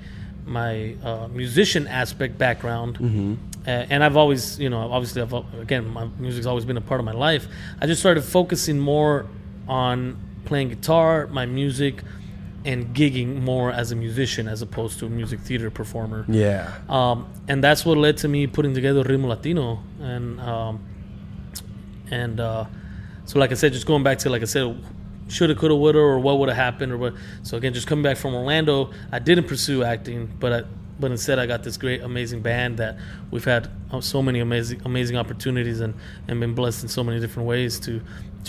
musician aspect background. And I've always, obviously, my music's always been a part of my life. I just started focusing more on playing guitar, my music, and gigging more as a musician as opposed to a music theater performer. Yeah. And that's what led to me putting together Ritmo Latino. And so, like I said, just going back to, like I said, shoulda, coulda, woulda, or what would have happened, or what. So again, just coming back from Orlando, I didn't pursue acting, but instead I got this great, amazing band that we've had so many amazing opportunities and been blessed in so many different ways to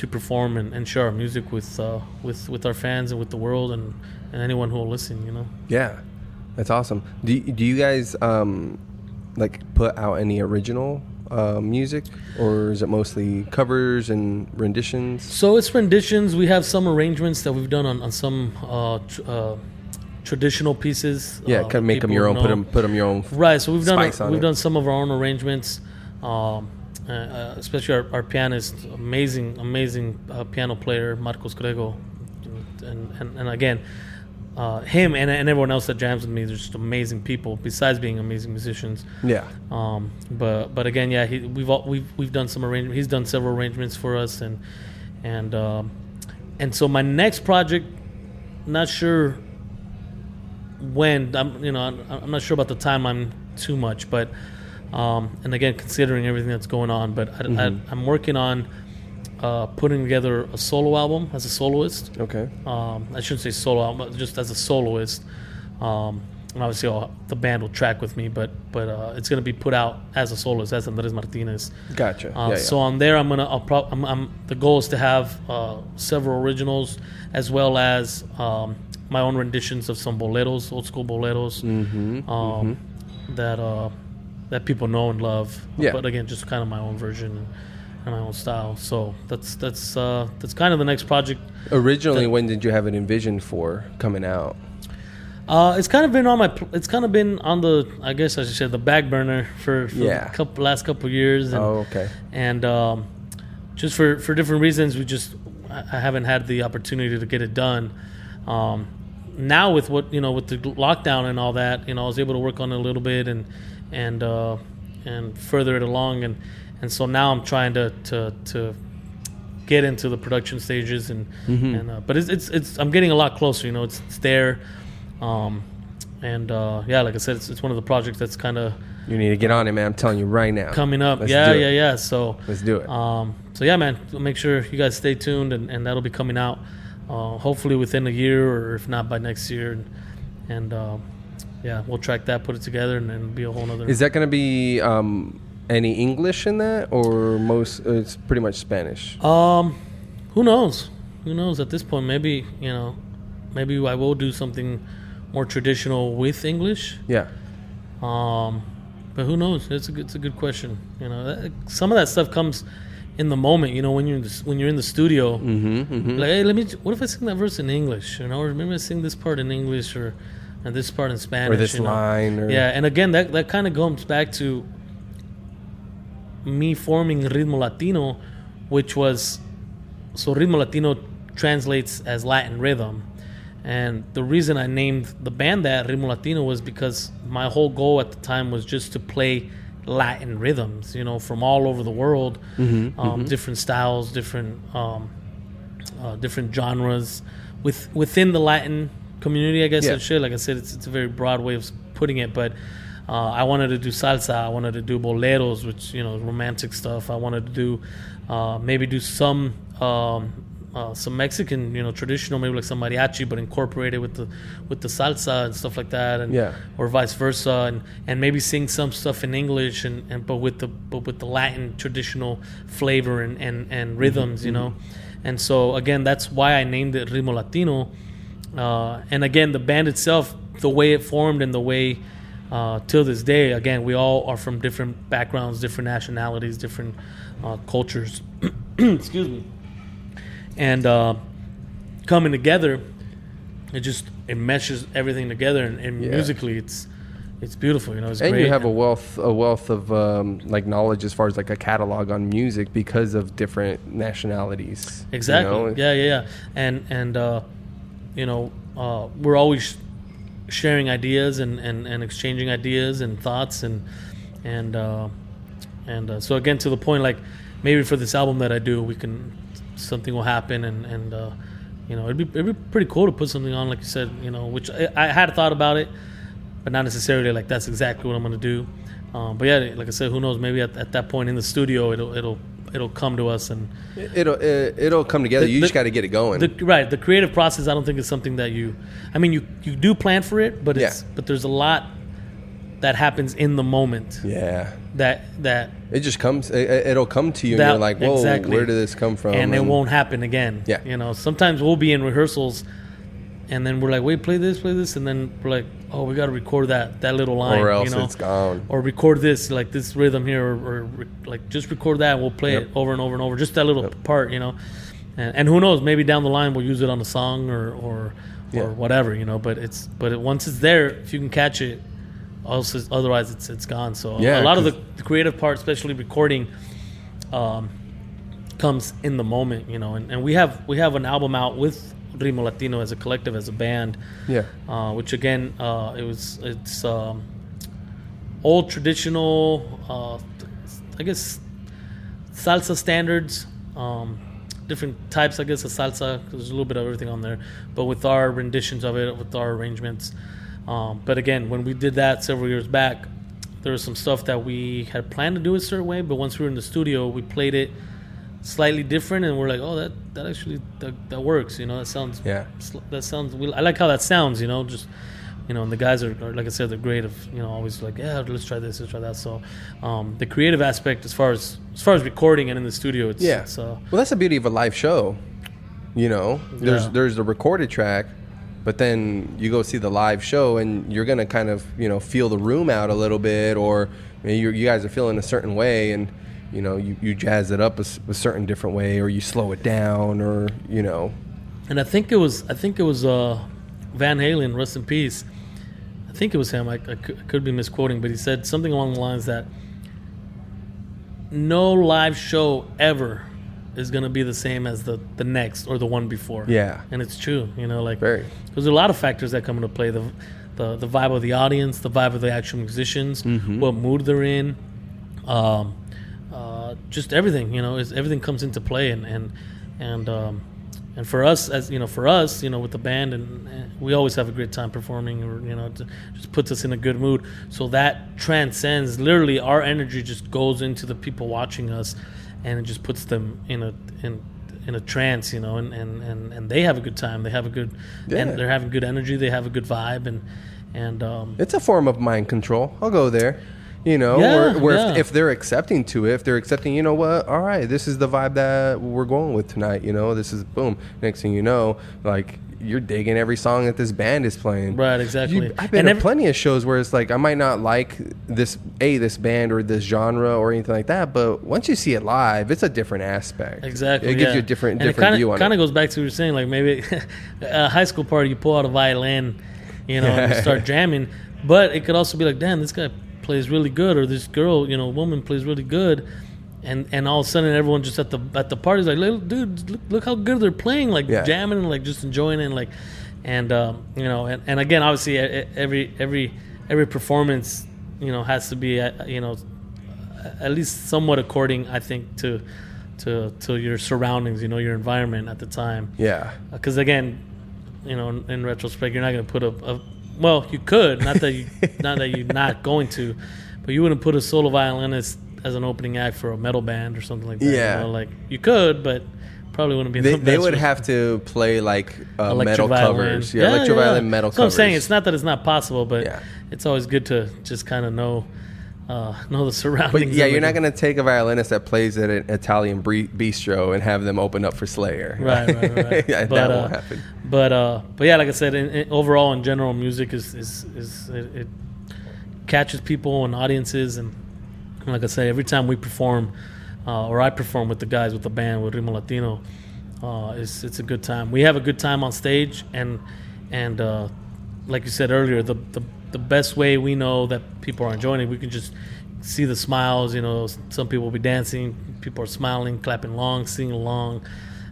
perform and share our music with our fans and with the world and anyone who will listen. Yeah, that's awesome. Do you guys put out any original music, or is it mostly covers and renditions? So it's renditions. We have some arrangements that we've done on some traditional pieces. Yeah, kind of make them your own, put them your own. Right. So we've done some of our own arrangements, especially our pianist, amazing piano player Marcos Grego, and again, him and everyone else that jams with me. They're just amazing people. Besides being amazing musicians. Yeah. But again, yeah, we've done some arrangements. He's done several arrangements for us, and so my next project, not sure when. I'm not sure about the timeline too much, but and again, considering everything that's going on, but I'm working on putting together a solo album as a soloist. Okay. I shouldn't say solo album, but just as a soloist. And obviously the band will track with me, but it's going to be put out as a soloist, as Andrés Martínez. Gotcha. So on there, the goal is to have several originals, as well as my own renditions of some boleros, old school boleros, that people know and love. Yeah. But again, just kind of my own version and my own style. So that's kind of the next project. Originally, when did you have it envisioned for coming out? It's kind of been on the, I guess I should say, the back burner for the last couple of years. And, okay. And just for different reasons, I haven't had the opportunity to get it done. Now with with the lockdown and all that, I was able to work on it a little bit and further it along, and so now I'm trying to get into the production stages, but it's I'm getting a lot closer. It's there, like I said, it's one of the projects that's kind of you need to get on it, man. I'm telling you right now, coming up. Let's Yeah. So let's do it. So yeah, man. Make sure you guys stay tuned, and that'll be coming out hopefully within a year, or if not by next year, and we'll track that, put it together, and then be a whole nother. Is that going to be any English in that, or it's pretty much Spanish? Who knows? Who knows at this point? Maybe maybe I will do something more traditional with English. Yeah. But who knows? It's a good question. Some of that stuff comes in the moment. When you're in the studio, like, hey, what if I sing that verse in English? Or maybe I sing this part in English, or this part in Spanish, or this line. And again, that kind of comes back to me forming Ritmo Latino, which was Ritmo Latino translates as Latin rhythm. And the reason I named the band that Ritmo Latino was because my whole goal at the time was just to play Latin rhythms, from all over the world, different styles, different genres within the Latin community, I guess. Yeah. Like I said, it's a very broad way of putting it, but I wanted to do salsa, I wanted to do boleros, which romantic stuff. I wanted to do maybe do some Mexican, traditional, maybe like some mariachi, but incorporated with the salsa and stuff like that, or vice versa, and maybe sing some stuff in English, but with the Latin traditional flavor and rhythms, And so again, that's why I named it Ritmo Latino. And again, the band itself, the way it formed and the way till this day, again, we all are from different backgrounds, different nationalities, different cultures. Excuse me. And coming together, it meshes everything together, and musically, it's beautiful. It's and great. You have a wealth of like knowledge as far as like a catalog on music because of different nationalities. Exactly. Yeah. And we're always sharing ideas and exchanging ideas and thoughts and so again, to the point, like maybe for this album that I do, something will happen, and it'd be pretty cool to put something on, like you said, which I had thought about it, but not necessarily like that's exactly what I'm going to do. But yeah, like I said, who knows? Maybe at that point in the studio, it'll come to us, and it'll come together. You just got to get it going. The creative process, I don't think is something that you do plan for it, but but there's a lot that happens in the moment. Yeah. That it just comes. It'll come to you, and you're like, "Whoa, where did this come from?" And it won't happen again. Yeah. Sometimes we'll be in rehearsals, and then we're like, "Wait, play this," and then we're like, "Oh, we got to record that little line, or else it's gone." Or record this, like this rhythm here, or like just record that, and we'll play it over and over and over, just that little part, And who knows? Maybe down the line we'll use it on a song or whatever, But once it's there, if you can catch it. Also, otherwise it's gone. So a lot of the creative part, especially recording, comes in the moment, And we have an album out with Ritmo Latino as a collective, as a band. Which again, it's old traditional, I guess, salsa standards, different types, I guess, of salsa. There's a little bit of everything on there, but with our renditions of it, with our arrangements. But again, when we did that several years back, there was some stuff that we had planned to do a certain way, but once we were in the studio, we played it slightly different, and we're like, oh, that actually that works, that sounds. Yeah. That sounds. I like how that sounds, Just, and the guys are like I said, they're great. Always like, yeah, let's try this, let's try that. So, the creative aspect, as far as recording and in the studio, it's well, that's the beauty of a live show. There's the recorded track. But then you go see the live show, and you're going to kind of, feel the room out a little bit, or you guys are feeling a certain way, and, you jazz it up a certain different way, or you slow it down, or, And I think it was Van Halen, rest in peace. I think it was him. I could be misquoting, but he said something along the lines that no live show ever is going to be the same as the next or the one before. Yeah. And it's true, Very. Because there are a lot of factors that come into play. The vibe of the audience, the vibe of the actual musicians, what mood they're in, just everything, everything comes into play, and for us, with the band, and we always have a great time performing, or just puts us in a good mood. So that transcends literally our energy, just goes into the people watching us, and it just puts them in a trance, and they have a good time. They have a good, and they're having good energy. They have a good vibe, and it's a form of mind control. I'll go there. If they're accepting to it, if they're accepting, you know what, all right, this is the vibe that we're going with tonight, this is boom. Next thing you know, like, you're digging every song that this band is playing. Right, exactly. I've been to plenty of shows where it's like, I might not like this band or this genre or anything like that, but once you see it live, it's a different aspect. Exactly. It gives you a different view on it. It kind of goes back to what you were saying, like maybe a high school party, you pull out a violin, and you start jamming, but it could also be like, damn, this guy plays really good, or this girl, woman plays really good, and all of a sudden everyone just at the party is like, dude, look how good they're playing, like jamming and like just enjoying it, and like, and again, obviously every performance has to be at least somewhat according, I think, to your surroundings, your environment at the time. Yeah, because again, in retrospect, you're not going to put well, you could, not that you're not going to, but you wouldn't put a solo violinist as an opening act for a metal band or something like that. Yeah, like you could, but probably wouldn't be. They would have to play like metal covers, electro violin metal covers. So I'm saying it's not that it's not possible, but it's always good to just kind of know the surroundings. But you're not going to take a violinist that plays at an Italian bistro and have them open up for Slayer. Right. That won't happen. But yeah, like I said, overall in general, music it catches people and audiences, and like I said, every time we perform, or I perform with the guys with the band with Ritmo Latino, it's a good time. We have a good time on stage, and like you said earlier, the best way we know that people are enjoying it, we can just see the smiles. Some people will be dancing, people are smiling, clapping along, singing along,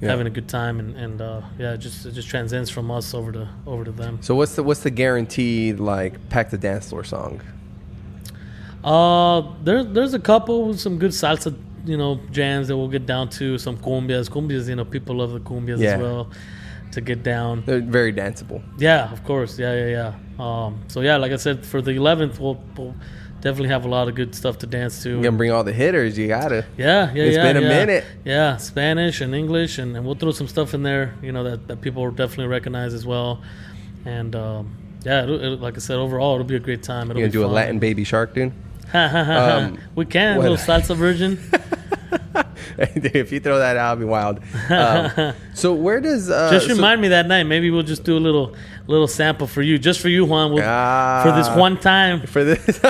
having a good time, and it just transcends from us over to them. So what's the guaranteed like pack the dance floor song? There's a couple with some good salsa jams that we'll get down to, some cumbias, people love the cumbias as well, to get down. They're very danceable. Yeah, of course. Yeah. So like I said, for the 11th, we'll definitely have a lot of good stuff to dance to. You're gonna bring all the hitters. You gotta. It's been a minute. Yeah, Spanish and English, and we'll throw some stuff in there, that people definitely recognize as well. And like I said, overall, it'll be a great time. You gonna do fun. A Latin Baby Shark, dude? We can, a little salsa version. If you throw that out, it'll be wild. So where does just remind me that night? Maybe we'll just do a little sample for you, just for you, Juan. For this one time. For this,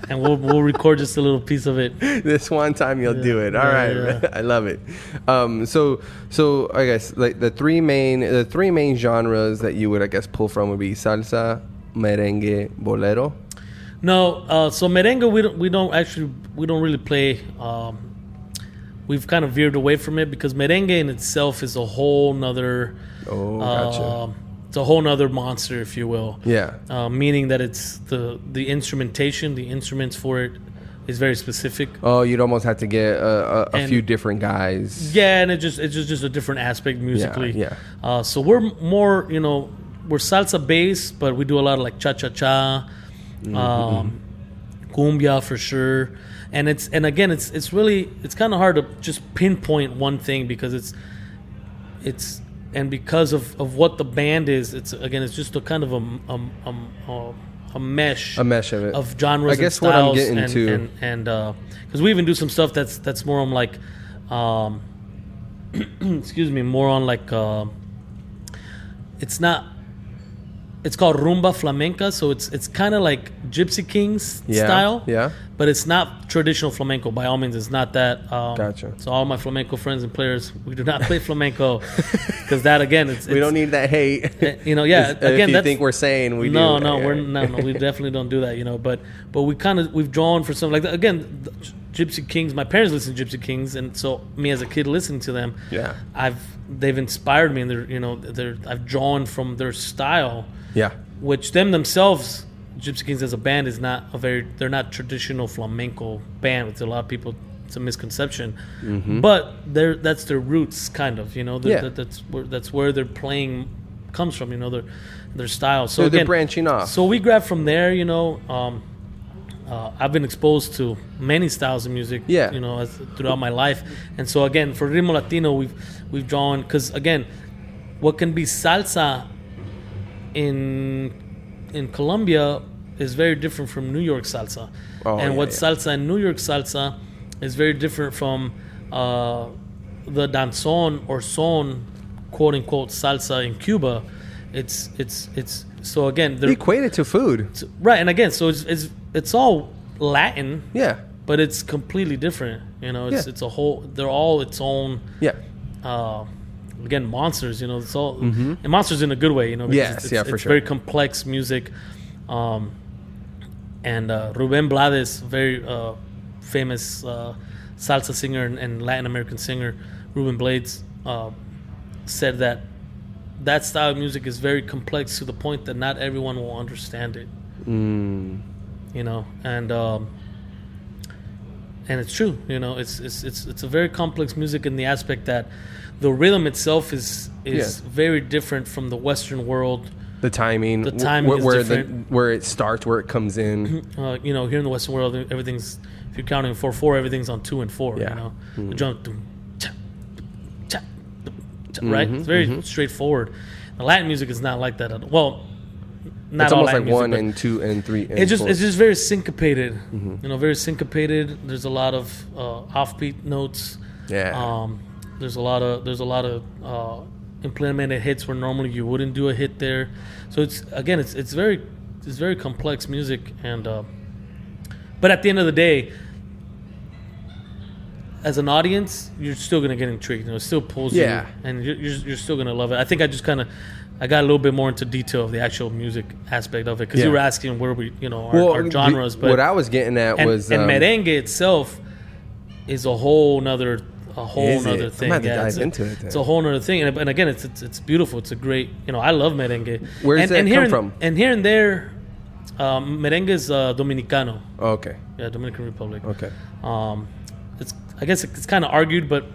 and we'll record just a little piece of it. This one time you'll do it. All right, I love it. So I guess like the three main genres that you would, I guess, pull from would be salsa, merengue, bolero. No, so merengue we don't really play. We've kind of veered away from it because merengue in itself is a whole nother. Oh, gotcha. It's a whole nother monster, if you will. Yeah. Meaning that it's the instrumentation, the instruments for it is very specific. Oh, you'd almost have to get a few different guys. Yeah, and it's just a different aspect musically. Yeah. So we're more, we're salsa based, but we do a lot of like cha-cha-cha, cumbia for sure. And it's really kind of hard to just pinpoint one thing because it's and because of what the band is, it's just a kind of a mesh of it of genres. I guess and styles, what I'm getting to, and because we even do some stuff that's more on like excuse me, more on like it's called rumba flamenca, so it's kind of like Gypsy Kings style. Yeah. But it's not traditional flamenco. By all means, it's not that. Gotcha. So all my flamenco friends and players, we do not play flamenco because that again, we don't need that hate. Again, if you think we're saying we do. No, we definitely don't do that. But we've drawn for something like that. Again, Gypsy Kings. My parents listen to Gypsy Kings, and so me as a kid listening to them, they've inspired me, and I've drawn from their style. Yeah. Which themselves, Gypsy Kings as a band they're not traditional flamenco band, which a lot of people it's a misconception. But that's their roots, kind of. You know, that's where their playing comes from. You know, their style. So they're branching off. So we grab from there. You know, I've been exposed to many styles of music. Yeah. You know, throughout my life, and so again for Ritmo Latino, we've drawn, because again, what can be salsa in Colombia is very different from New York salsa. Salsa in New York salsa is very different from the danzón or son, quote unquote, salsa in Cuba. It's so again they're equated to food, right? And again, so it's all Latin, yeah, but it's completely different. You know, it's a whole. They're all its own. Yeah. Again, monsters. You know, it's all and monsters in a good way. You know, because for it's sure. very complex music. And Rubén Blades, very famous salsa singer and Latin American singer, Rubén Blades, said that style of music is very complex to the point that not everyone will understand it. You know, and it's true. You know, it's a very complex music in the aspect that the rhythm itself is very different from the Western world. The timing is different. Where it starts, where it comes in. You know, here in the Western world, everything's, if you're counting 4/4, everything's on 2 and 4. Yeah. You know, the drum, right? It's very straightforward. The Latin music is not like that at all. Well, not it's all almost Latin like music, 1 and 2 and 3. And it's 4. just very syncopated. You know, very syncopated. There's a lot of offbeat notes. Yeah. There's a lot of implemented hits where normally you wouldn't do a hit there. So it's very complex music, and but at the end of the day, as an audience, you're still gonna get intrigued. You know, it still pulls you, and you're still gonna love it. I think I got a little bit more into detail of the actual music aspect of it, because you were asking where we, you know, our genres. But what I was getting at was merengue itself is a whole nother thing. I'm about to dive into it. It's a whole nother thing, and again, it's beautiful. It's a great, you know, I love merengue. Where does that come from? And here and there, merengue is Dominicano. Oh, okay. Yeah, Dominican Republic. Okay. I guess it's kind of argued, but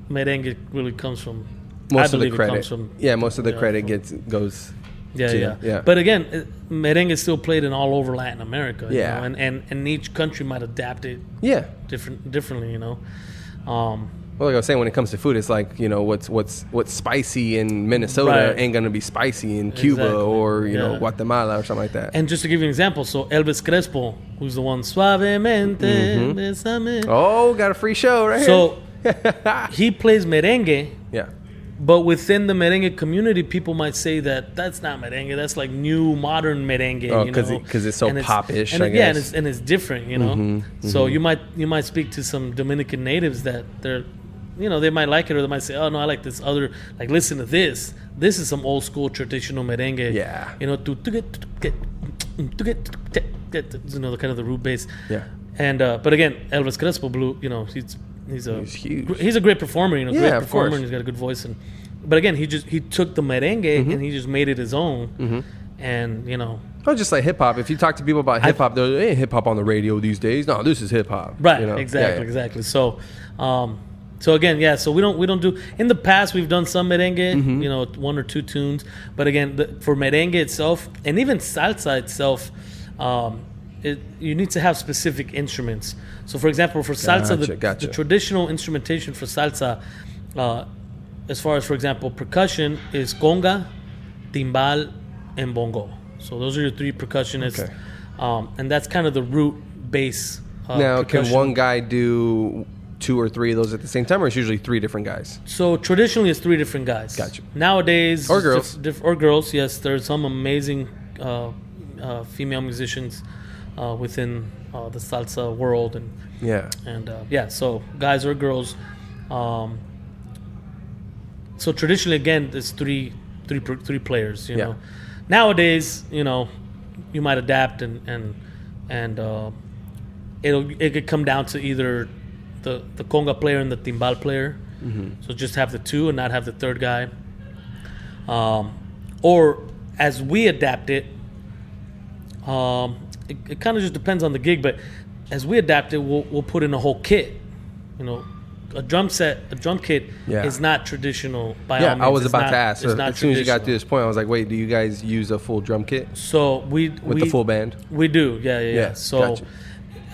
merengue really comes from. Most I of the believe credit. It comes from, Most of the credit goes. Yeah. But again, merengue is still played in all over Latin America. Yeah. You know? and each country might adapt it. Yeah. Differently, you know. Well, like I was saying, when it comes to food, it's like, you know, what's spicy in Minnesota ain't gonna be spicy in Cuba or you know, Guatemala or something like that. And just to give you an example, so Elvis Crespo, who's the one Suavemente Bésame. Oh, got a free show right here. So he plays merengue. Yeah. But within the merengue community, people might say that that's not merengue. That's like new modern merengue. Oh, because it's so pop-ish. And I guess. Yeah, and it's different. You know. So you might speak to some Dominican natives that they're, you know, they might like it, or they might say, oh no, I like this other. Like, listen to this. This is some old school traditional merengue. Yeah. You know, to get, you know, the kind of the root bass. Yeah. And but again, Elvis Crespo Blue, you know, he's huge. He's a great performer, you know, great performer, and course. he's got a good voice. But again, he took the merengue and he just made it his own. And you know, just like hip hop. If you talk to people about hip hop, there ain't hip hop on the radio these days. No, this is hip hop. Right. You know? Exactly. So, so again, so we don't do. In the past, we've done some merengue, you know, 1 or 2 tunes. But again, for merengue itself, and even salsa itself, you need to have specific instruments. So, for example, for salsa, the traditional instrumentation for salsa, as far as, for example, percussion, is conga, timbal, and bongo. So those are your 3 percussionists. Okay. And that's kind of the root bass. Now, percussion. Can one guy do 2 or 3 of those at the same time, or it's usually 3 different guys? So traditionally, it's 3 different guys. Gotcha. Nowadays, or girls. Or girls, yes. There's some amazing female musicians within the salsa world, and so guys or girls. So traditionally, again, there's three players. You know, nowadays, you know, you might adapt and it could come down to either the conga player and the timbal player. So just have the 2 and not have the 3rd guy. Or as we adapt it, it kind of just depends on the gig, but as we adapt it, we'll put in a whole kit. a drum kit is not traditional by all means. I was It's about not- to ask. So it's not as soon as you got to traditional. this point, I was like, wait, do you guys use a full drum kit So with the full band? We do, yeah. So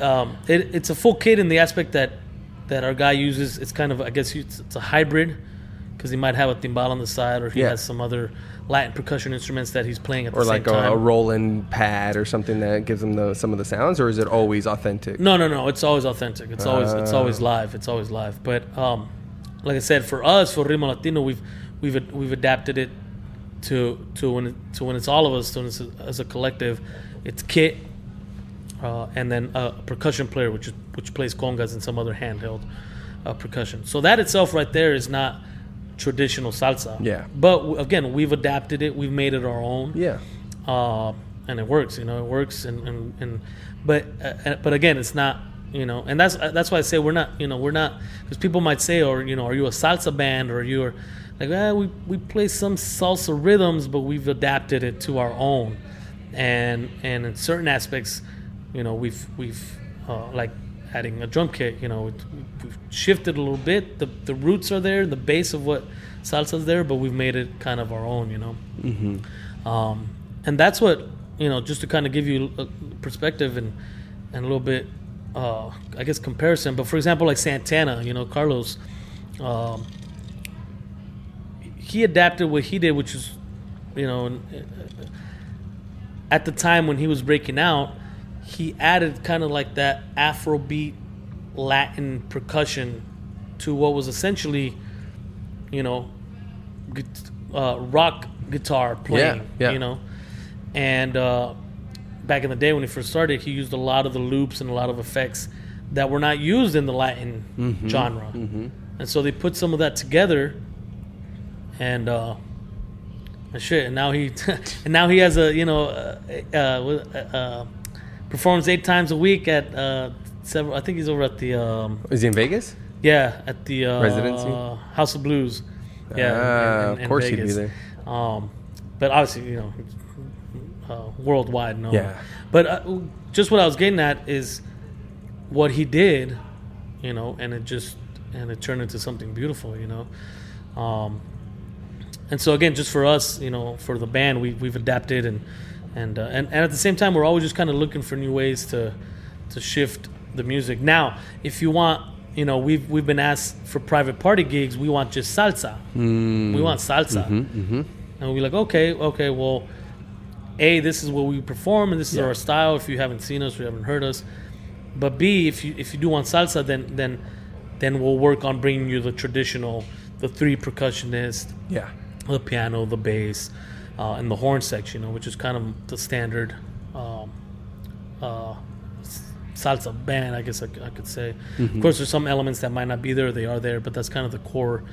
gotcha. it's a full kit in the aspect that our guy uses. It's kind of, I guess, it's a hybrid because he might have a timbal on the side, or he has some other Latin percussion instruments that he's playing at the Or same like time. a rolling pad or something that gives them some of the sounds, or is it always authentic? No. It's always authentic. It's always live. It's always live. But like I said, for us, for Ritmo Latino, we've adapted it to when it's all of us, as a collective. It's kit, and then a percussion player, which plays congas and some other handheld percussion. So that itself right there is not traditional salsa. Yeah. But again, we've adapted it. We've made it our own. Yeah. And it works. It works. But again, it's not. And that's why I say we're not. Because people might say, or are you a salsa band, or you're like, we play some salsa rhythms, but we've adapted it to our own, and in certain aspects, we've like adding a drum kit. We've shifted a little bit. The roots are there, the base of what salsa's there, but we've made it kind of our own. Mm-hmm. And that's what just to kind of give you a perspective and a little bit. I guess comparison, but for example, like Santana, Carlos, he adapted what he did, which is, at the time when he was breaking out, he added kind of like that Afrobeat Latin percussion to what was essentially, rock guitar playing, and back in the day when he first started, he used a lot of the loops and a lot of effects that were not used in the Latin genre. Mm-hmm. And so they put some of that together, and now he has performs 8 times a week at several. I think he's over at the. Is he in Vegas? Yeah, at the Residency? House of Blues. Yeah, in of course Vegas. he'd be there. But obviously, worldwide, no. Yeah. But just what I was getting at is what he did, and it turned into something beautiful, And so again, just for us, for the band, we've adapted and at the same time, we're always just kind of looking for new ways to shift the music. Now, if you want, we've been asked for private party gigs, we want just salsa. We want salsa. And we're like, okay, well, A, this is what we perform, and this is our style. If you haven't seen us, or you haven't heard us, but B, if you do want salsa, then we'll work on bringing you the traditional, the 3 percussionists, the piano, the bass, and the horn section, which is kind of the standard salsa band, I guess I could say. Of course, there's some elements that might not be there; they are there, but that's kind of the core.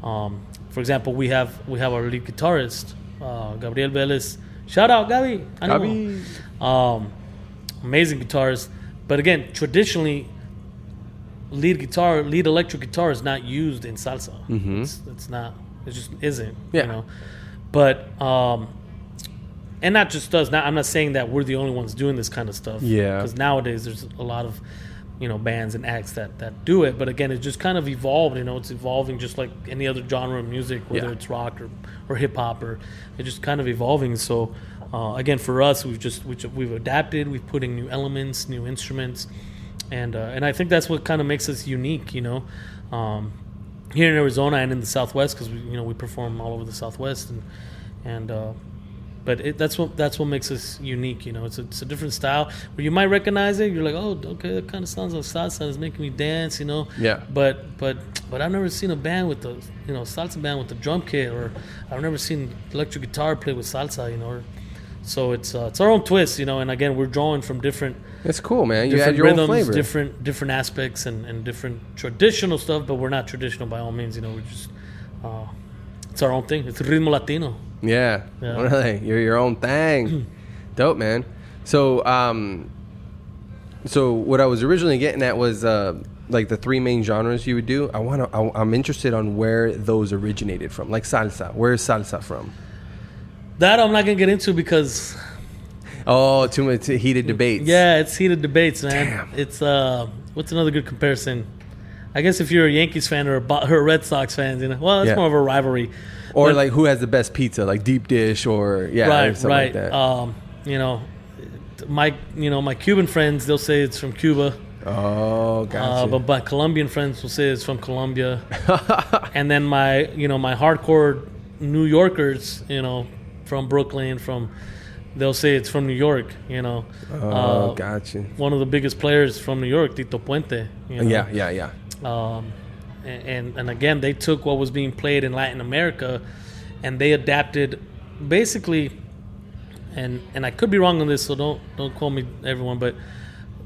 For example, we have our lead guitarist, Gabriel Vélez. Shout out, Gabi. Amazing guitarist. But again, traditionally, lead electric guitar is not used in salsa. It's not. It just isn't. But and not just us. I'm not saying that we're the only ones doing this kind of stuff. Yeah. Because nowadays there's a lot of bands and acts that do it. But again, it just kind of evolved. It's evolving just like any other genre of music, whether it's rock or hip hop, or it's just kind of evolving. So again, for us, we've adapted. We've put in new elements, new instruments, and I think that's what kind of makes us unique. Here in Arizona and in the Southwest, because we perform all over the Southwest, but that's what makes us unique. It's a different style where you might recognize it. You're like, oh, okay, that kind of sounds like salsa. It's making me dance, Yeah. But I've never seen a band with the salsa band with the drum kit, or I've never seen electric guitar play with salsa. So it's our own twist, And again, we're drawing from different. It's cool, man. You Different add your rhythms, own flavor. different aspects, and different traditional stuff. But we're not traditional by all means. We're just it's our own thing. It's Ritmo Latino. Yeah. Really, you're your own thing. Dope, man. So what I was originally getting at was like the 3 main genres you would do. I'm interested on where those originated from, like salsa. Where is salsa from? That I'm not gonna get into because. Oh, too much heated debates. Yeah, it's heated debates, man. Damn. It's what's another good comparison? I guess if you're a Yankees fan or a Red Sox fan, well, it's more of a rivalry. Or like who has the best pizza, like deep dish or or something like that. My Cuban friends, they'll say it's from Cuba. Oh, gotcha. But my Colombian friends will say it's from Colombia. And then my hardcore New Yorkers, from Brooklyn, they'll say it's from New York, Oh, gotcha. One of the biggest players from New York, Tito Puente. Yeah. And again, they took what was being played in Latin America, and they adapted, basically. And I could be wrong on this, so don't quote me, everyone. But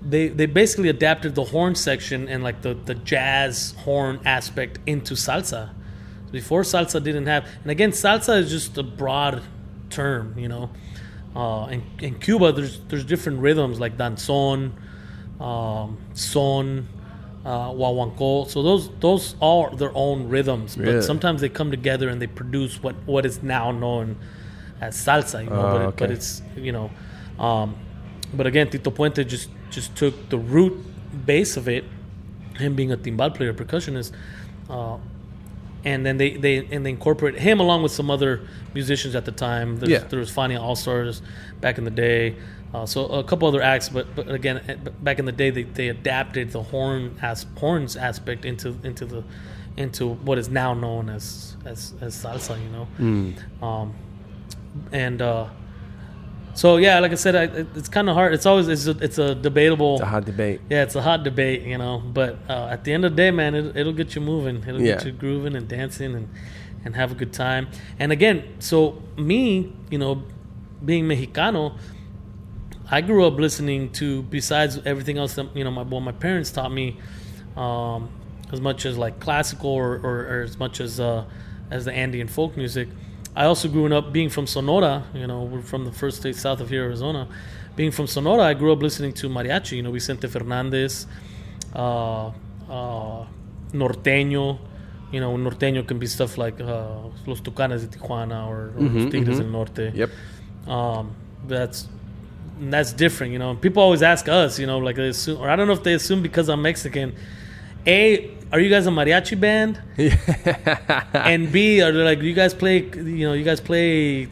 they basically adapted the horn section and like the jazz horn aspect into salsa. Before, salsa didn't have. And again, salsa is just a broad term, In Cuba, there's different rhythms like danzón, son, guaguancó. So those are their own rhythms, but sometimes they come together and they produce what is now known as salsa. But it's but again, Tito Puente just took the root base of it, him being a timbal player, percussionist, and then they incorporate him along with some other musicians at the time. There was Fania All Stars back in the day, so a couple other acts. But again, back in the day, they adapted the horns aspect into what is now known as salsa. So yeah, like I said, it's kind of hard. It's a debatable. It's a hot debate. Yeah, it's a hot debate, But at the end of the day, man, it'll get you moving. It'll get you grooving and dancing and have a good time. And again, so me, being Mexicano, I grew up listening to, besides everything else that my parents taught me, as much as like classical or as much as the Andean folk music. I also grew up being from Sonora. We're from the first state south of here, Arizona. Being from Sonora, I grew up listening to mariachi. Vicente Fernandez, norteño. Norteño can be stuff like Los Tucanes de Tijuana or Los Tigres del Norte. Yep. That's different. People always ask us, like they assume, or I don't know if they assume because I'm Mexican. A, are you guys a mariachi band? And B, are they like, you guys play Tucanes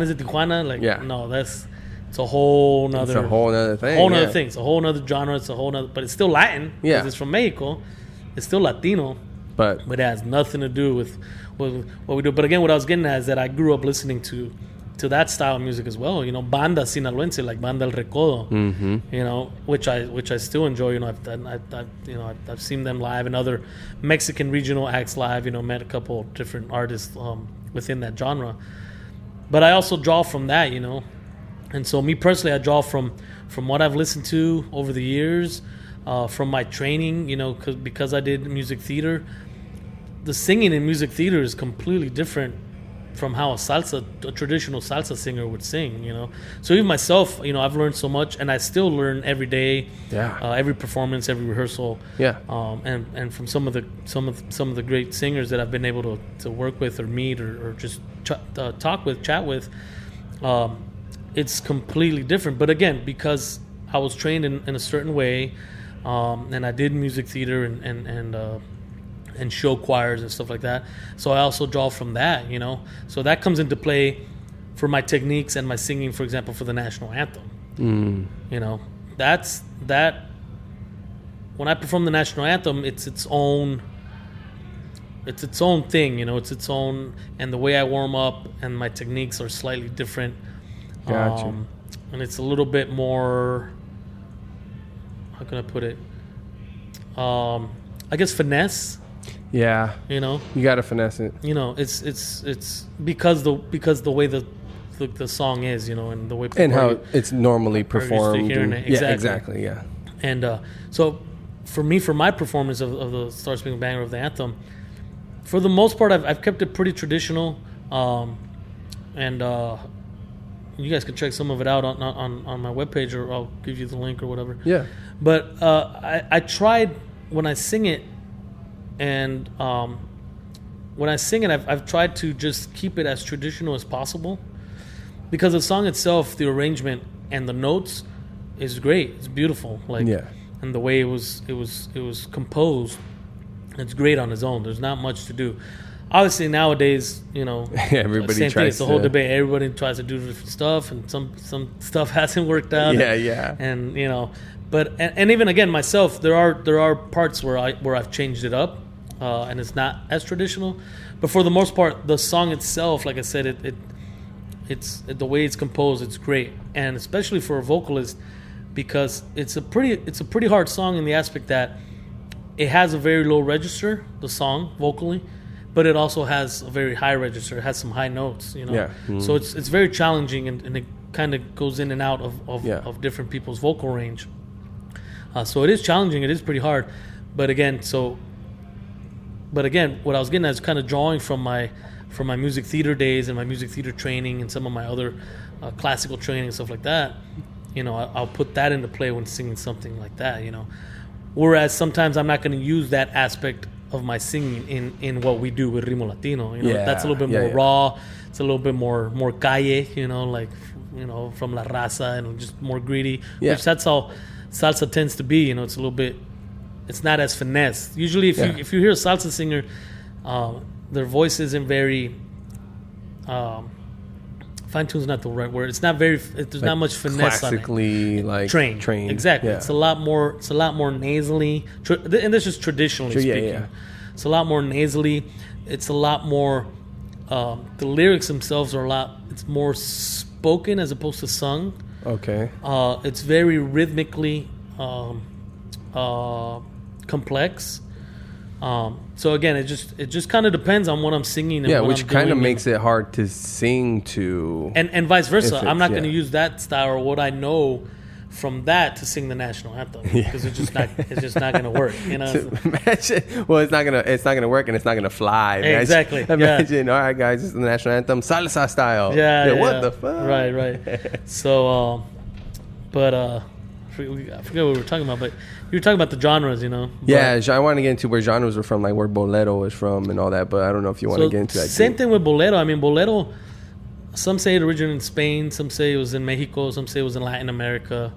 de Tijuana? Like, no, it's a whole nother thing. It's a whole nother genre. It's a whole nother, but it's still Latin. Because it's from Mexico. It's still Latino. But it has nothing to do with what we do. But again, what I was getting at is that I grew up listening to that style of music as well. Banda sinaloense, like Banda El Recodo. Which I still enjoy. I've seen them live and other Mexican regional acts live. Met a couple different artists within that genre. But I also draw from that. And so me personally, I draw from what I've listened to over the years, from my training. Because I did music theater. The singing in music theater is completely different from how a traditional salsa singer would sing, So even myself, I've learned so much, and I still learn every day, every performance, every rehearsal, and from some of the great singers that I've been able to work with or meet or just chat with, it's completely different. But again, because I was trained in a certain way, and I did music theater and show choirs and stuff like that. So I also draw from that, So that comes into play for my techniques and my singing, for example, for the national anthem. That's that. When I perform the national anthem, it's its own thing, It's its own, and the way I warm up and my techniques are slightly different. Gotcha. And it's a little bit more. How can I put it? I guess finesse. Yeah. You gotta finesse it. It's because the way the song is, and the way people and how it's normally performed. Exactly. Yeah. And so for me, for my performance of the Star Spangled Banner of the anthem, for the most part, I've kept it pretty traditional, and you guys can check some of it out on my webpage, or I'll give you the link or whatever. Yeah. But I tried when I sing it. And when I sing it, I've tried to just keep it as traditional as possible, because the song itself, the arrangement and the notes is great. It's beautiful. and the way it was composed, it's great on its own. There's not much to do. Obviously nowadays, everybody same tries thing. It's a whole to- debate. Everybody tries to do different stuff, and some stuff hasn't worked out. Yeah. And but even again myself, there are parts where I've changed it up, and it's not as traditional. But for the most part, the song itself, like I said, it's the way it's composed, it's great, and especially for a vocalist, because it's a pretty hard song in the aspect that it has a very low register, the song vocally, but it also has a very high register. It has some high notes, Yeah. So it's very challenging, and it kind of goes in and out of different people's vocal range. So it is challenging. It is pretty hard, but again, what I was getting at is kind of drawing from my music theater days and my music theater training and some of my other classical training and stuff like that. I'll put that into play when singing something like that. Whereas sometimes I'm not going to use that aspect of my singing in what we do with Ritmo Latino. That's a little bit more raw. It's a little bit more calle. From La Raza, and just more greedy. Yeah. Which that's how salsa tends to be. It's a little bit. It's not as finesse. Usually, if you hear a salsa singer, their voice isn't very. Fine tune's not the right word. It's not very. There's not much finesse classically, on it. trained. Exactly. Yeah. It's a lot more nasally, and this is traditionally speaking. Yeah. It's a lot more nasally. It's a lot more. The lyrics themselves are a lot. It's more spoken as opposed to sung. Okay. It's very rhythmically complex. So again, it just kind of depends on what I'm singing. And what which I'm kind of doing, makes it hard to sing to. and vice versa. If I'm not it's- going to use that style or what I know from that to sing the national anthem, because it's just not going to work. Imagine, well, it's not gonna work, and it's not gonna fly. Exactly. Imagine, all right, guys, this is the national anthem, salsa style. What the fuck? Right. So, I forget what we were talking about, but you were talking about the genres, But- I want to get into where genres are from, like where bolero is from and all that. But I don't know if you want to get into that. Same thing with bolero. I mean, bolero. Some say it originated in Spain. Some say it was in Mexico. Some say it was in Latin America.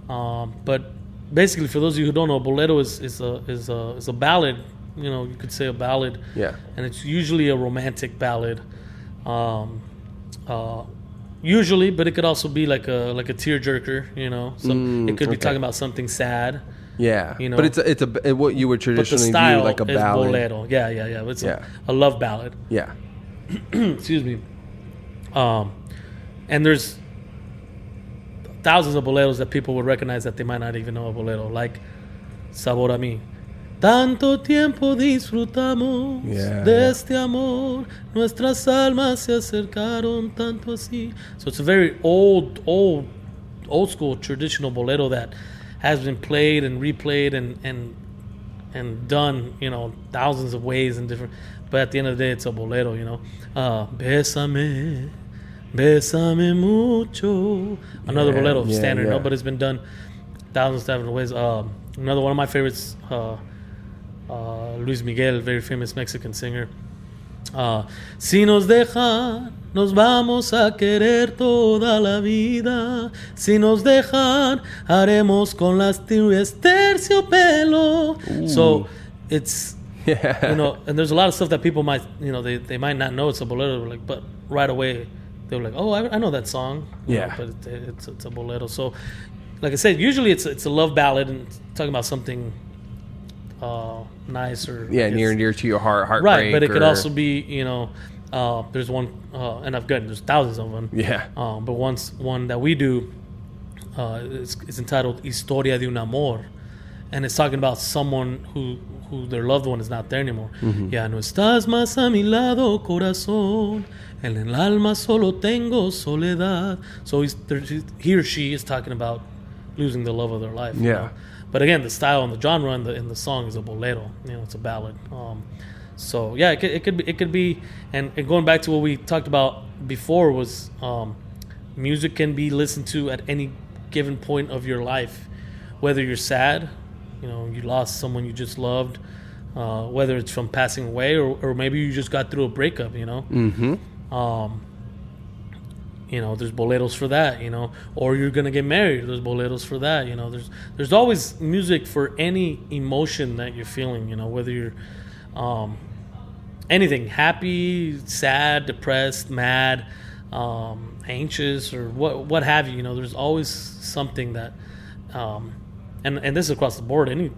But basically, for those of you who don't know, bolero is a ballad. You could say a ballad. Yeah. And it's usually a romantic ballad. Usually, but it could also be like a tearjerker. It could be talking about something sad. Yeah. You know. But it's what you would But the traditionally style view like a is ballad. bolero. Yeah. It's a love ballad. Yeah. Excuse me. And there's thousands of boleros that people would recognize that they might not even know a bolero, like Sabor a mí. Tanto tiempo disfrutamos de este amor, nuestras almas se acercaron tanto así. So it's a very old school traditional bolero that has been played and replayed and done, thousands of ways and different. But at the end of the day, it's a bolero, Bésame, bésame mucho. Another bolero standard, but it's been done thousands of different ways. Another one of my favorites, Luis Miguel, very famous Mexican singer. Si nos dejan, nos vamos a querer toda la vida. Si nos dejan, haremos con las tibias terciopelo. So it's and there's a lot of stuff that people might they might not know it's a bolero, but right away they're like, oh, I know that song. But it's a bolero. So like I said, usually it's a love ballad and talking about something nice or near and dear to your heart, right? But it could also be there's one and there's thousands of them. But one that we do it's entitled Historia de un Amor, and it's talking about someone who their loved one is not there anymore. Ya no estás más a mi lado, corazón. En el alma solo tengo soledad. So he or she is talking about losing the love of their life. But again, the style and the genre in the song is a bolero. It's a ballad. So yeah, it could be. And going back to what we talked about before was music can be listened to at any given point of your life, whether you're sad, you lost someone you just loved, whether it's from passing away or maybe you just got through a breakup. you know, there's boleros for that, you know, or you're gonna get married, there's boleros for that, you know. There's always music for any emotion that you're feeling, you know, whether you're anything, happy, sad, depressed, mad, anxious, or what have you. You know, there's always something that, and this is across the board, any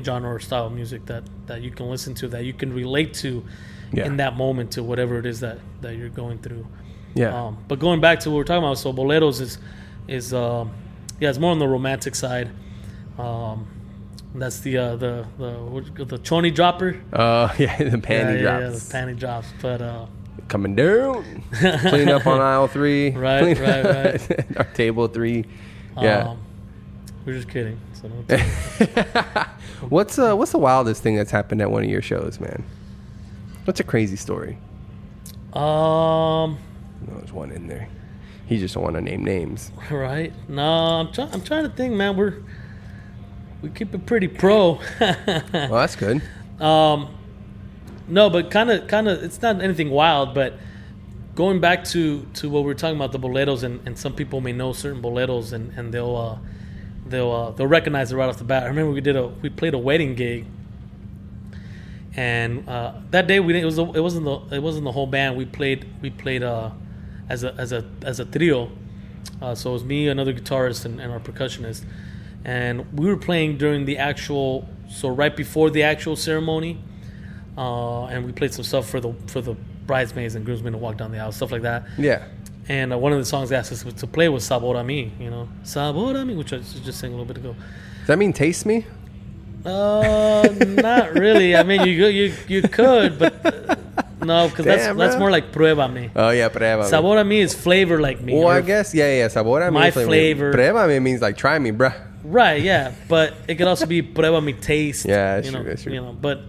genre or style of music that you can listen to, that you can relate to in that moment, to whatever it is that you're going through. Yeah. But going back to what we're talking about, so boleros is it's more on the romantic side. That's the choni dropper. Yeah, the panty drops. Yeah, the panty drops. But coming down, clean up on aisle 3. Right. Our table 3. Yeah. We're just kidding. So What's the wildest thing that's happened at one of your shows, man? What's a crazy story? There's one in there. He just don't want to name names. Right. No, I'm trying to think, man. We keep it pretty pro. Well, that's good. No, but kind of, it's not anything wild. But going back to what we were talking about, the boleros, and some people may know certain boleros, and they'll recognize it right off the bat. I remember we played a wedding gig, and that day it wasn't the whole band. We played as a trio. So it was me, another guitarist, and our percussionist. And we were playing during right before the actual ceremony, and we played some stuff for the bridesmaids and groomsmen to walk down the aisle, stuff like that. Yeah. And one of the songs they asked us to play was Sabor a Mi, you know, Sabor a Mi, which I just sang a little bit ago. Does that mean taste me? Not really. I mean, you could, but no, because that's more like pruébame. Oh yeah, pruébame. Sabor a Mi is flavor like me. Well, I guess yeah. Sabor a mi. My flavor. Pruébame means like try me, bruh. Right, yeah, but it could also be pruébame taste. Yeah, that's true. You know, but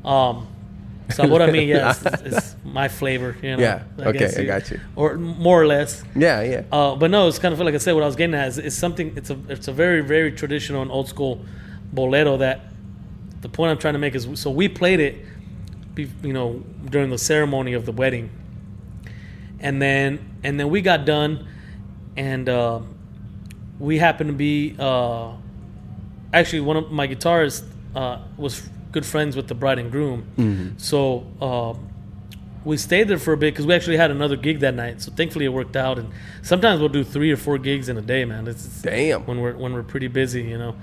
Sabor a Mi, yeah, is my flavor. You know, yeah. Okay, I got you. Or more or less. Yeah. But no, it's kind of like I said. What I was getting at is something. It's a very, very traditional and old school bolero. That the point I'm trying to make is, so we played it, you know, during the ceremony of the wedding, and then we got done, and we happened to be actually, one of my guitarists was good friends with the bride and groom. Mm-hmm. So we stayed there for a bit because we actually had another gig that night. So thankfully it worked out. And sometimes we'll do 3 or 4 gigs in a day, man. It's damn. When we're pretty busy, you know.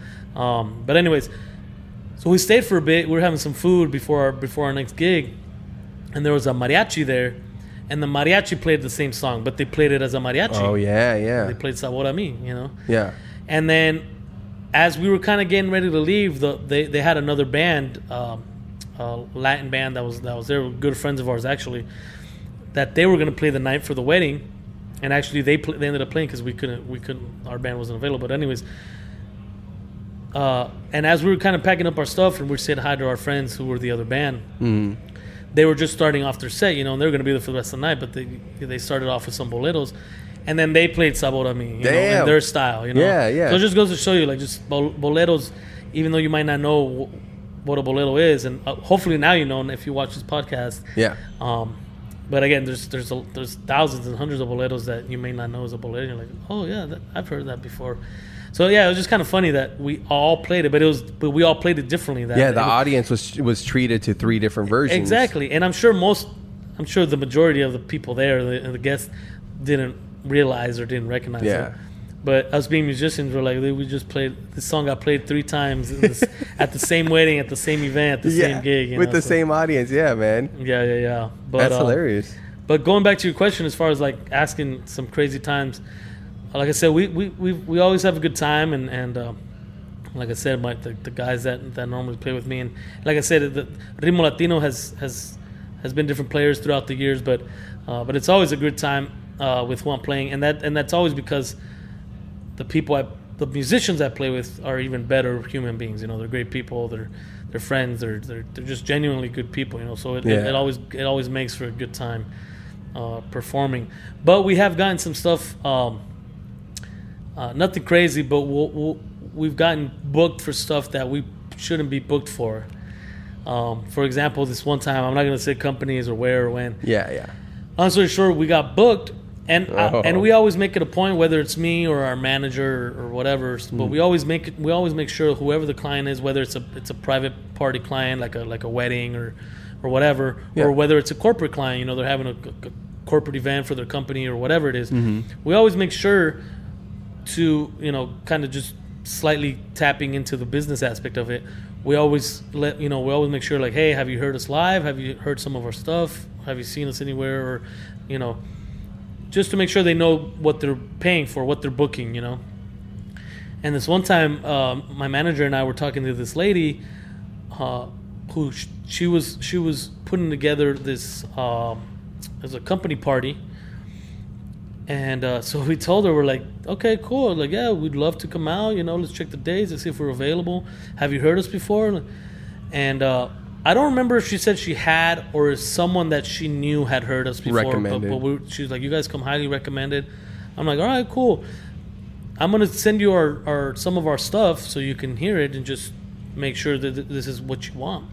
But anyways, so we stayed for a bit. We were having some food before our next gig, and there was a mariachi there, and the mariachi played the same song, but they played it as a mariachi. Oh yeah. They played Sabor a Mi, you know. Yeah. And then, as we were kind of getting ready to leave, they had another band, a Latin band that was there, good friends of ours actually, that they were going to play the night for the wedding, and actually they ended up playing because we couldn't, our band wasn't available. But anyways, and as we were kind of packing up our stuff and we were saying hi to our friends who were the other band, they were just starting off their set, you know, and they were going to be there for the rest of the night, but they started off with some boleros. And then they played Sabor a Mi, you know, in their style, you know. Yeah. So it just goes to show you, like, just boleros, even though you might not know what a bolero is, and hopefully now you know, and if you watch this podcast. Yeah. But again, there's thousands and hundreds of boleros that you may not know is a bolero. You're like, oh yeah, I've heard that before. So yeah, it was just kind of funny that we all played it, but we all played it differently. The audience was treated to 3 different versions. Exactly, and I'm sure the majority of the people there, the guests, didn't realize or didn't recognize it. But us being musicians, we're like, we just played this song. Got played 3 times at the same wedding, at the same event, at the same gig, with the same audience. Yeah, man. Yeah. But, that's hilarious. But going back to your question, as far as like asking some crazy times, like I said, we always have a good time, and like I said, the guys that normally play with me, and like I said, the Ritmo Latino has been different players throughout the years, but it's always a good time with who I'm playing, and that's always because the musicians I play with are even better human beings. You know, they're great people. They're friends. They're just genuinely good people. You know, so it always makes for a good time performing. But we have gotten some stuff. Nothing crazy, but we've gotten booked for stuff that we shouldn't be booked for. For example, this one time, I'm not going to say companies or where or when. Yeah. Long story short, we got booked, And we always make it a point, whether it's me or our manager or whatever. But we always make sure whoever the client is, whether it's a private party client like a wedding or whatever, or whether it's a corporate client, they're having a corporate event for their company or whatever it is. We always make sure to kind of just slightly tapping into the business aspect of it. We always make sure, like, hey, have you heard us live? Have you heard some of our stuff? Have you seen us anywhere? Or just to make sure they know what they're paying for, what they're booking, And this one time, my manager and I were talking to this lady, who she was putting together this as a company party, and so we told her, we're like, okay, cool, like, yeah, we'd love to come out, let's check the days and see if we're available. Have you heard us before? And I don't remember if she said she had or if someone that she knew had heard us before. Recommended. She was like, you guys come highly recommended. I'm like, all right, cool. I'm going to send you our some of our stuff so you can hear it and just make sure that this is what you want.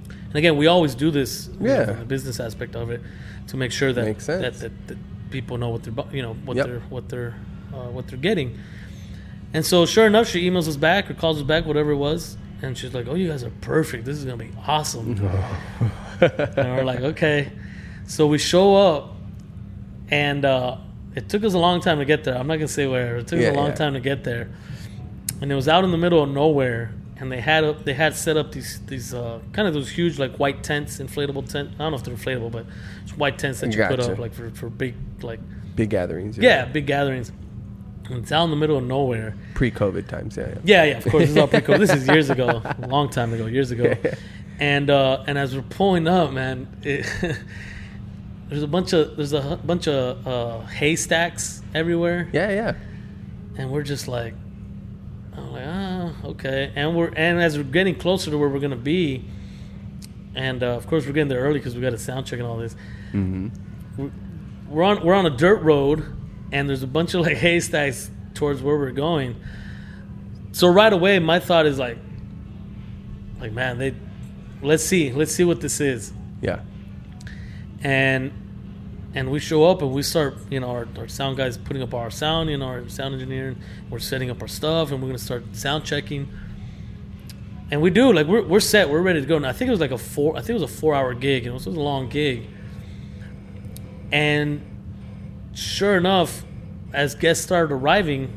And again, we always do this, the business aspect of it, to make sure that that people know what they're what they're getting. And so, sure enough, she emails us back or calls us back, whatever it was. And she's like, oh, you guys are perfect. This is going to be awesome. And we're like, okay. So we show up, and it took us a long time to get there. I'm not going to say where. It took us a long time to get there. And it was out in the middle of nowhere. And they had set up these kind of those huge, like, white tents, inflatable tent. I don't know if they're inflatable, but it's white tents that you put up, like, for big, like... Big gatherings. Yeah, big gatherings. And it's out in the middle of nowhere. Pre-COVID times, Yeah, of course. This is all pre-COVID. This is years ago. A long time ago, years ago. And as we're pulling up, man, there's a bunch of haystacks everywhere. Yeah. And we're just like, I'm like, okay. And as we're getting closer to where we're gonna be, and of course we're getting there early because we got to sound check and all this. We're on a dirt road. And there's a bunch of, like, haystacks towards where we're going. So right away, my thought is like, man, let's see what this is. Yeah. And we show up and we start, our sound guys putting up our sound, our sound engineer, and we're setting up our stuff, and we're gonna start sound checking. And we do, like, we're set, we're ready to go. And I think it was like a 4-hour gig, so it was a long gig. And sure enough, as guests started arriving,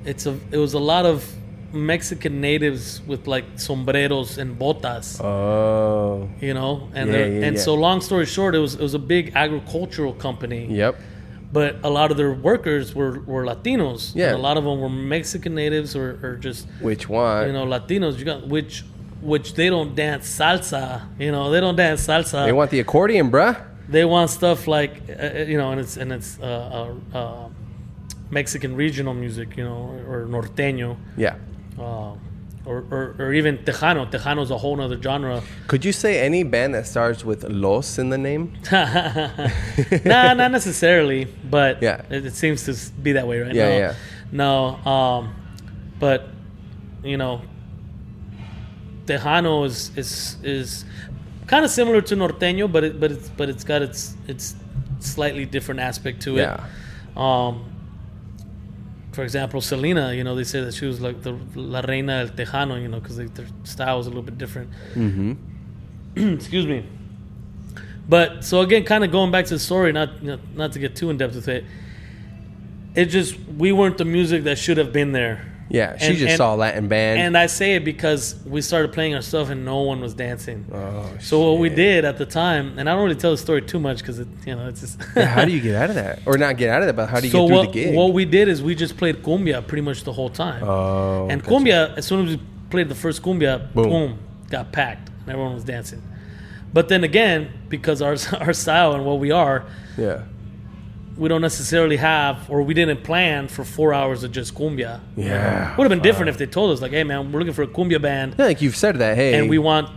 it was a lot of Mexican natives with, like, sombreros and botas. Oh. And so long story short, it was a big agricultural company. Yep. But a lot of their workers were Latinos. Yeah. And a lot of them were Mexican natives or just... Which one? Latinos. You got which they don't dance salsa. They don't dance salsa. They want the accordion, bruh. They want stuff like, and it's Mexican regional music, or norteño. Yeah. Or even Tejano. Tejano's a whole nother genre. Could you say any band that starts with Los in the name? Nah, not necessarily, but it seems to be that way right now. Yeah. No, but, Tejano is kind of similar to norteño, but it's got its slightly different aspect to it. Yeah. For example, Selena, they say that she was like the La Reina del Tejano, because their style was a little bit different. Excuse me. But so again, kind of going back to the story, not to get too in depth with it. It just, we weren't the music that should have been there. Yeah, she just saw a Latin band. And I say it because we started playing our stuff and no one was dancing. Oh, so what we did at the time, and I don't really tell the story too much because it's just... How do you get out of that? Or not get out of that, but how do you get through the gig? What we did is we just played cumbia pretty much the whole time. Oh, and cumbia, as soon as we played the first cumbia, boom, got packed and everyone was dancing. But then again, because our style and what we are... Yeah. We don't necessarily have, or we didn't plan for 4 hours of just cumbia. Yeah. Would have been different if they told us, like, hey, man, we're looking for a cumbia band. Yeah, like you've said that, hey. And we want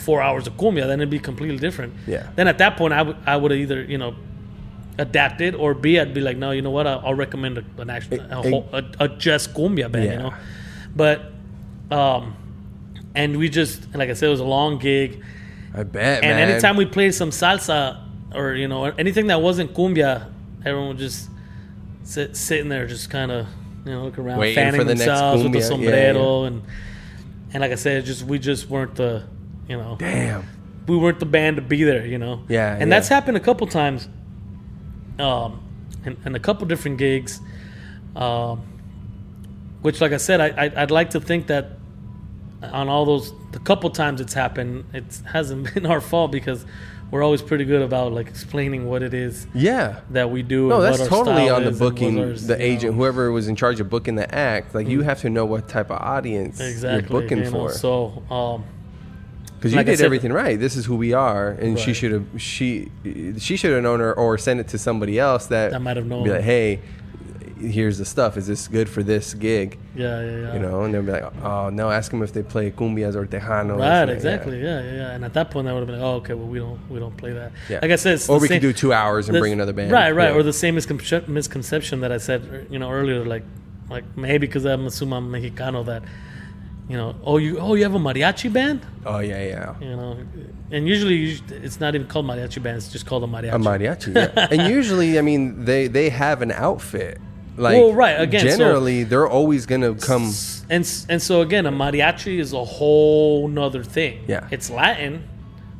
4 hours of cumbia. Then it'd be completely different. Yeah. Then at that point, I would have either, adapted, or B, I'd be like, no, you know what? I'll recommend a just cumbia band, But, and we just, like I said, it was a long gig. I bet, and man. anytime we played some salsa, or anything that wasn't cumbia, everyone would just sitting there, just kind of looking around, waiting fanning for the next themselves with the cumbia. sombrero, and like I said, we just weren't the Damn. we weren't the band to be there, Yeah, and that's happened a couple times, and a couple different gigs, which, like I said, I'd like to think that on all those, the couple times it's happened, it hasn't been our fault, because we're always pretty good about like explaining what it is that we do. No, and that's what our totally style on the is and booking, what ours, the agent, whoever was in charge of booking the act. Like you have to know what type of audience you're booking for. So, because you like I did said, everything right. This is who we are, and Right. she should have known, or sent it to somebody else that might have known. Be like, hey, here's the stuff. Is this good for this gig? Yeah. And they'll be like, oh no, ask them if they play cumbias or tejanos. Right, exactly. Yeah. And at that point, I would have been like, oh, okay, well, we don't play that. Yeah. Like I said, it's Or the we same, could do 2 hours and bring another band. Right. Yeah. Or the same misconception that I said, earlier, like maybe because I'm assuming I'm Mexicano, that, you have a mariachi band? Oh yeah. And usually it's not even called mariachi band; it's just called a mariachi. A mariachi. Yeah. And usually, I mean, they have an outfit. Like, Well, right, again, generally, they're always gonna come. And so again, a mariachi is a whole nother thing. Yeah. It's Latin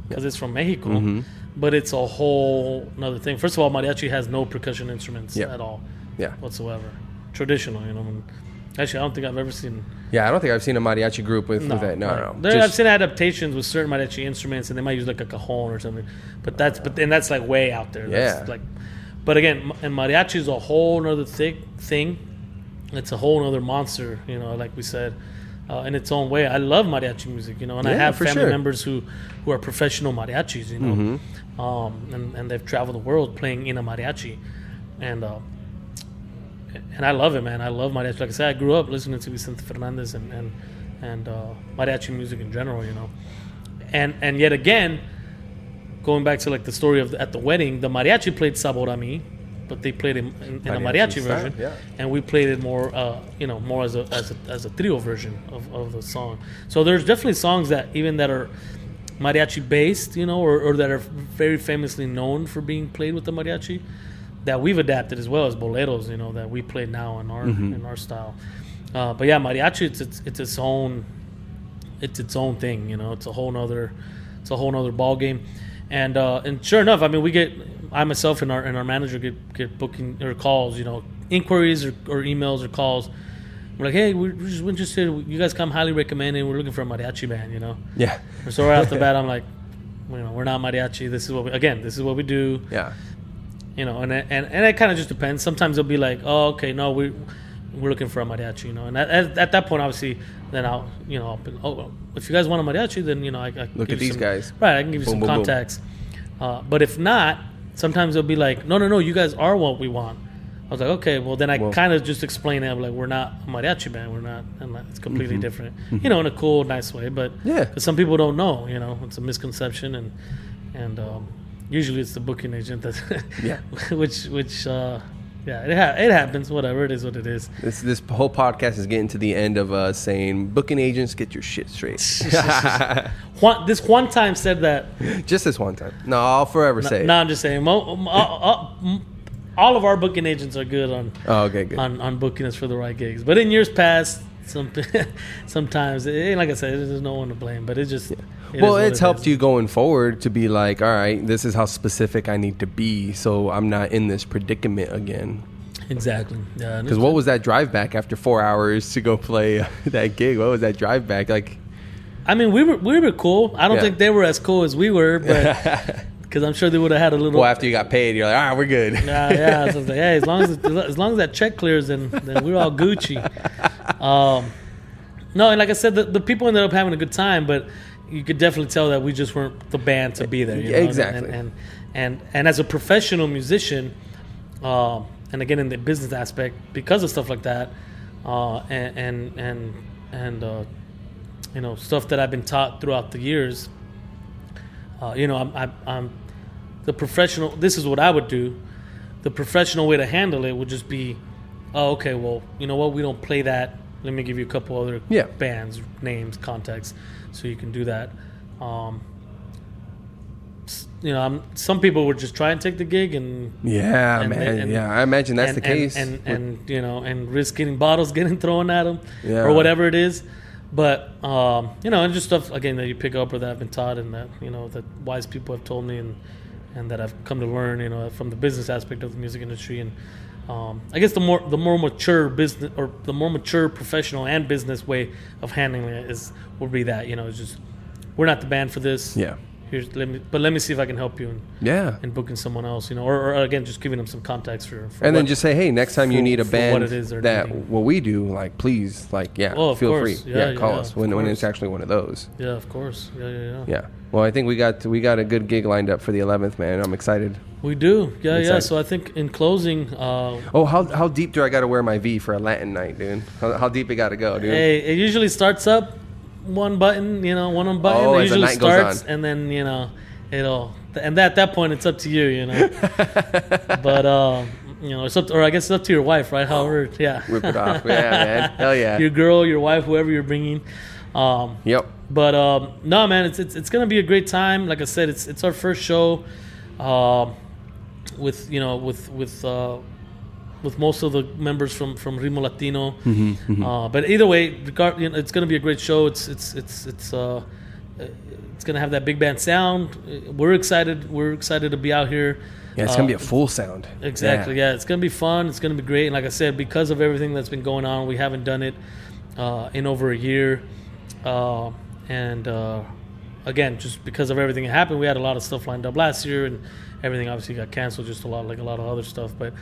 because it's from Mexico, but it's a whole nother thing. First of all, mariachi has no percussion instruments at all, whatsoever. Traditional, Actually, I don't think I've ever seen. Yeah, I don't think I've seen a mariachi group with that. No. I've seen adaptations with certain mariachi instruments, and they might use like a cajon or something. But that's like way out there. That's but again, and mariachi is a whole other thing. It's a whole other monster, like we said, in its own way. I love mariachi music, and I have family members who are professional mariachis, and they've traveled the world playing in a mariachi, and I love it, man. I love mariachi. Like I said, I grew up listening to Vicente Fernandez and mariachi music in general, and yet again, going back to like the story of at the wedding, the mariachi played Sabor a Mi, but they played it in a mariachi version, and we played it more, more as a trio version of the song. So there's definitely songs that are mariachi based, or that are very famously known for being played with the mariachi, that we've adapted as well as boleros, that we play now in our style. But yeah, mariachi, it's its own thing, it's a whole nother ball game. And sure enough, I mean, I myself and our manager get booking or calls, inquiries or emails or calls. We're like, hey, we're just interested. You guys come highly recommended. We're looking for a mariachi band, Yeah. So right off the bat, I'm like, we're not mariachi. This is what we do. Yeah. And it kind of just depends. Sometimes they'll be like, oh, okay, no, we're looking for a mariachi, And at that point, obviously, then I'll well, if you guys want a mariachi, then I look at these guys. Right, I can give you some contacts. But if not, sometimes they'll be like, no, you guys are what we want. I was like, okay, well then I kind of just explain it. I'm like, we're not a mariachi band. We're not, and it's completely different. In a cool, nice way. But because some people don't know, it's a misconception, and usually it's the booking agent that, which it happens. Whatever, it is what it is. This whole podcast is getting to the end of us saying, booking agents, get your shit straight. This one time said that. Just this one time. No, I'll forever say it. No, I'm just saying. All of our booking agents are good on. Oh, okay, good. On booking us for the right gigs, but in years past, sometimes, like I said, there's no one to blame. But it just. It's helped you going forward to be like, all right, this is how specific I need to be, so I'm not in this predicament again. Exactly. Yeah. Because what was that drive back after 4 hours to go play that gig? What was that drive back like? I mean, we were cool. I don't think they were as cool as we were, but because I'm sure they would have had a little. Well, after you got paid, you're like, all right, we're good. Yeah. So I was like, hey, as long as that check clears, then we're all Gucci. No, and like I said, the people ended up having a good time, but you could definitely tell that we just weren't the band to be there. Exactly. And as a professional musician, and again in the business aspect, because of stuff like that, and stuff that I've been taught throughout the years. I'm the professional. This is what I would do. The professional way to handle it would just be, oh, okay, well, you know what? We don't play that. Let me give you a couple other bands, names, contacts, so you can do that. some people would just try and take the gig and I imagine that's the case, and risk getting bottles getting thrown at them or Yeah. whatever it is. But and just stuff again that you pick up or that I've been taught and that that wise people have told me and that I've come to learn from the business aspect of the music industry. And I guess the more mature business or the more mature professional and business way of handling it will be that it's just, we're not the band for this. Yeah. Let me see if I can help you in booking someone else, or again just giving them some context for and then just say, hey, next time you need a band what it is they're that needing. what we do, like please, like of feel course. free, call us when course. it's actually one of those. Yeah, of course. Yeah. Yeah. Well, I think we got a good gig lined up for the 11th, man. I'm excited. We do. Yeah. Excited. So I think in closing, how deep do I got to wear my V for a Latin night, dude? How deep it got to go, dude? hey, it usually starts up one button, one button. Oh, it as the usually night goes starts, on. and then and at that point it's up to you, But it's up to, or I guess it's up to your wife, right? However, yeah. Rip it off, yeah, man. Hell yeah. Your girl, your wife, whoever you're bringing. Yep. But no, man, it's gonna be a great time. Like I said, it's our first show, with most of the members from Ritmo Latino. But either way, it's gonna be a great show. It's gonna have that big band sound. We're excited. We're excited to be out here. Yeah, it's gonna be a full sound. Exactly. Yeah, it's gonna be fun. It's gonna be great. And like I said, because of everything that's been going on, we haven't done it in over a year. Again, just because of everything that happened, we had a lot of stuff lined up last year, and everything obviously got canceled. Just a lot of other stuff. But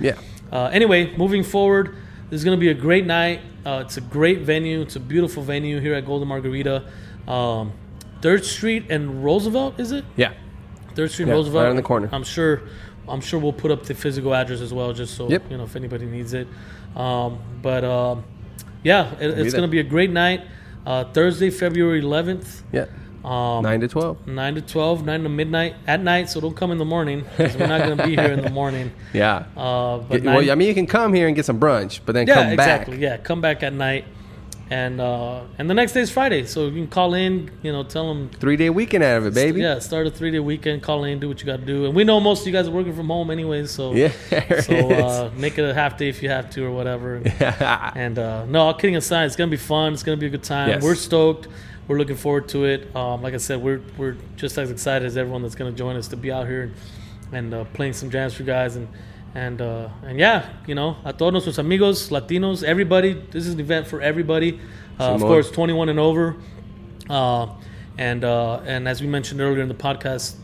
anyway, moving forward, this is gonna be a great night. It's a great venue. It's a beautiful venue here at Golden Margarita. 3rd Street and Roosevelt, is it? Yeah. 3rd Street and Roosevelt. Right on the corner. I'm sure we'll put up the physical address as well, just so if anybody needs it. It's going to be a great night. Thursday, February 11th. Yeah. 9 to 12. 9 to 12, 9 to midnight at night. So don't come in the morning, because we're not going to be here in the morning. Yeah. But you can come here and get some brunch, but then come back. Exactly. Yeah, come back at night. And the next day is Friday, so you can call in, tell them 3-day weekend out of it, baby. Yeah, start a 3-day weekend, call in, do what you got to do. And we know most of you guys are working from home anyways, so make it a half day if you have to or whatever. And no, all kidding aside, it's gonna be fun. It's gonna be a good time. Yes. We're stoked. We're looking forward to it. Like I said, we're just as excited as everyone that's gonna join us to be out here and playing some jams for you guys. And yeah, a todos nuestros amigos Latinos, everybody. This is an event for everybody. Of course, 21 and over. And as we mentioned earlier in the podcast,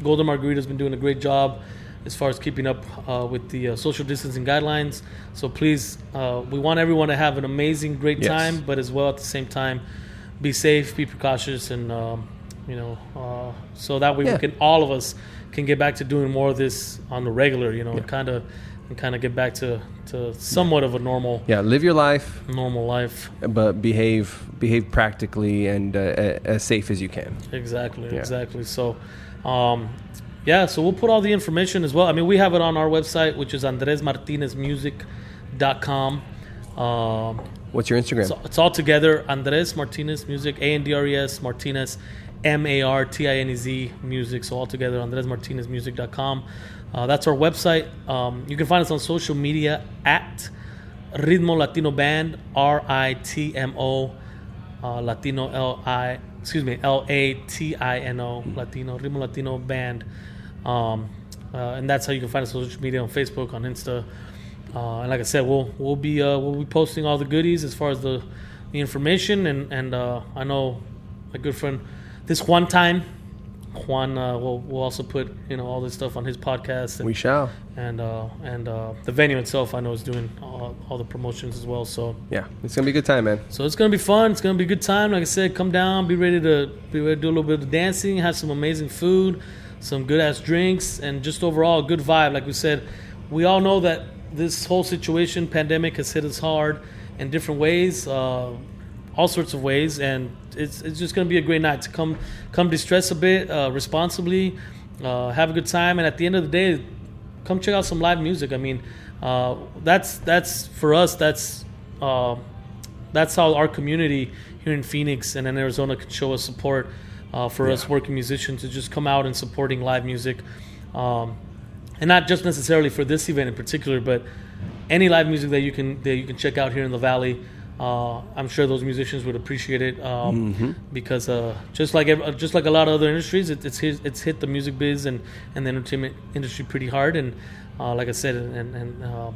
Golden Margarita has been doing a great job as far as keeping up with the social distancing guidelines. So please, we want everyone to have an amazing, great time, but as well at the same time, be safe, be precautious, and so that way we can, all of us can get back to doing more of this on the regular, and kind of get back to somewhat of a normal. Yeah, live your life. Normal life. But behave practically and as safe as you can. Exactly. So, so we'll put all the information as well. I mean, we have it on our website, which is andresmartinezmusic.com. What's your Instagram? So it's all together, Andrés Martínez Music, Andres Martinez, Martinez Music. So all together, andresmartinezmusic.com. That's our website. You can find us on social media at Ritmo Latino Band, RITMO Latino LATINO Latino, Ritmo Latino Band. And that's how you can find us on social media, on Facebook, on Insta. And like I said, we'll be posting all the goodies as far as the information, and I know my good friend this Juan will also put all this stuff on his podcast. We shall. And the venue itself, I know, is doing all the promotions as well. So yeah, it's gonna be a good time, man. So it's gonna be fun. It's gonna be a good time. Like I said, come down, be ready to do a little bit of dancing, have some amazing food, some good ass drinks, and just overall a good vibe. Like we said, we all know that this whole situation, pandemic, has hit us hard in different ways, all sorts of ways, and it's just going to be a great night to come distress a bit, responsibly, have a good time, and at the end of the day, come check out some live music. I mean, that's for us. That's how our community here in Phoenix and in Arizona can show us support for us working musicians to just come out and supporting live music, and not just necessarily for this event in particular, but any live music that you can check out here in the Valley. I'm sure those musicians would appreciate it, because just like a lot of other industries, it's hit the music biz and the entertainment industry pretty hard, and like I said, and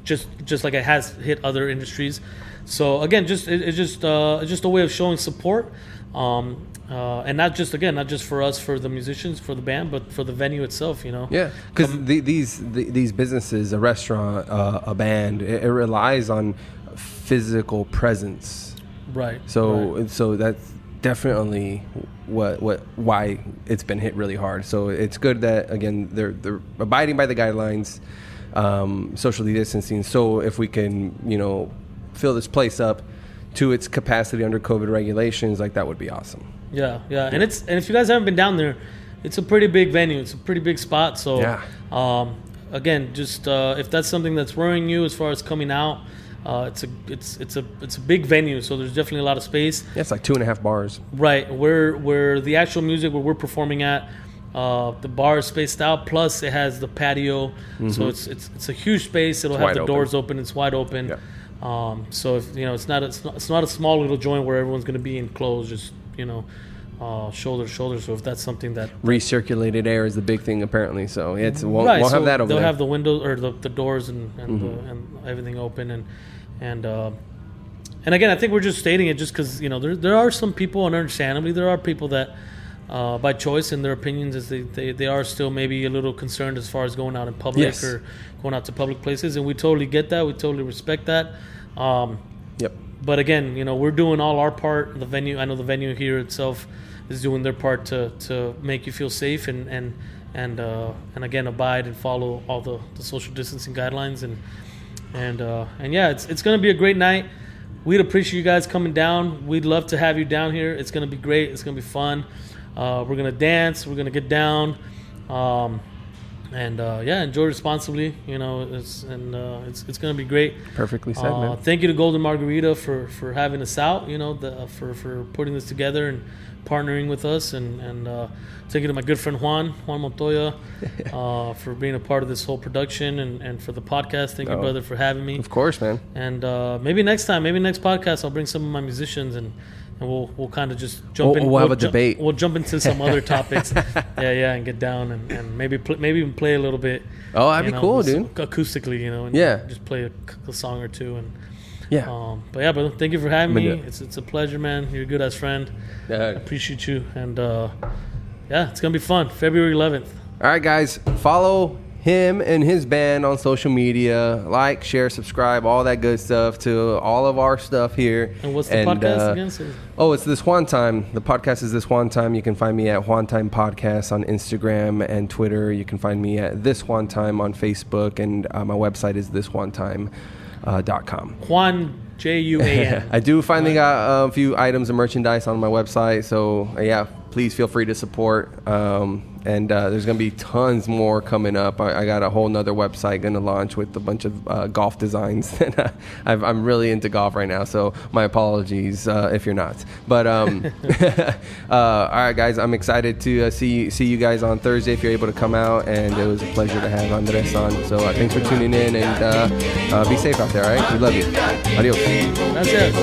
just like it has hit other industries. So again, it's just a way of showing support, and not just for us, for the musicians, for the band, but for the venue itself. Yeah, because these businesses, a restaurant, a band, it relies on physical presence, right? So that's definitely why it's been hit really hard. So it's good that, again, they're abiding by the guidelines, socially distancing. So if we can fill this place up to its capacity under COVID regulations, like, that would be awesome. Yeah. And if you guys haven't been down there, it's a pretty big venue, it's a pretty big spot. So again, just if that's something that's worrying you as far as coming out, it's a big venue, so there's definitely a lot of space. Yeah, it's like 2.5 bars. Right, where the actual music, where we're performing at, the bar is spaced out. Plus, it has the patio, so it's a huge space. It'll have the doors open. It's wide open. Yeah. So if it's not a small little joint where everyone's going to be enclosed, just shoulder to shoulder. So if that's something that recirculated air is the big thing apparently. So we'll have that over there. They'll have the windows or the doors and everything open and again, I think we're just stating it just because there are some people, and understandably there are people that by choice, in their opinions, is they are still maybe a little concerned as far as going out in public or going out to public places, and we totally get that. We totally respect that. But again, we're doing all our part. The venue, I know the venue here itself is doing their part to make you feel safe and again abide and follow all the social distancing guidelines and yeah, it's going to be a great night. We'd appreciate you guys coming down. We'd love to have you down here. It's going to be great. It's going to be fun. We're going to dance. We're going to get down. Enjoy responsibly. It's going to be great. Perfectly said, man. Thank you to Golden Margarita for having us out. For putting this together and partnering with us, and thank you to my good friend Juan Montoya for being a part of this whole production and for the podcast. Thank you, brother, for having me. Of course, man. And maybe next podcast, I'll bring some of my musicians and we'll kind of just jump in. We'll have a debate. We'll jump into some other topics. And get down and maybe even play a little bit. Oh, that'd be cool, dude. Acoustically, and just play a song or two. And brother, thank you for having me. It's a pleasure, man. You're a good ass friend. I appreciate you, and it's gonna be fun. February 11th. All right, guys, follow him and his band on social media. Like, share, subscribe, all that good stuff to all of our stuff here. And what's the podcast again? It's This Juan Time. The podcast is This Juan Time. You can find me at Juan Time Podcast on Instagram and Twitter. You can find me at This Juan Time on Facebook, and my website is thisjuantime.com. Juan, Juan. I do finally got a few items of merchandise on my website, so please feel free to support. And there's going to be tons more coming up. I got a whole nother website going to launch with a bunch of golf designs. I'm really into golf right now, so my apologies if you're not. But all right, guys, I'm excited to see you guys on Thursday if you're able to come out. And it was a pleasure to have Andrés on. So thanks for tuning in, and be safe out there, all right? We love you. Adios. That's it.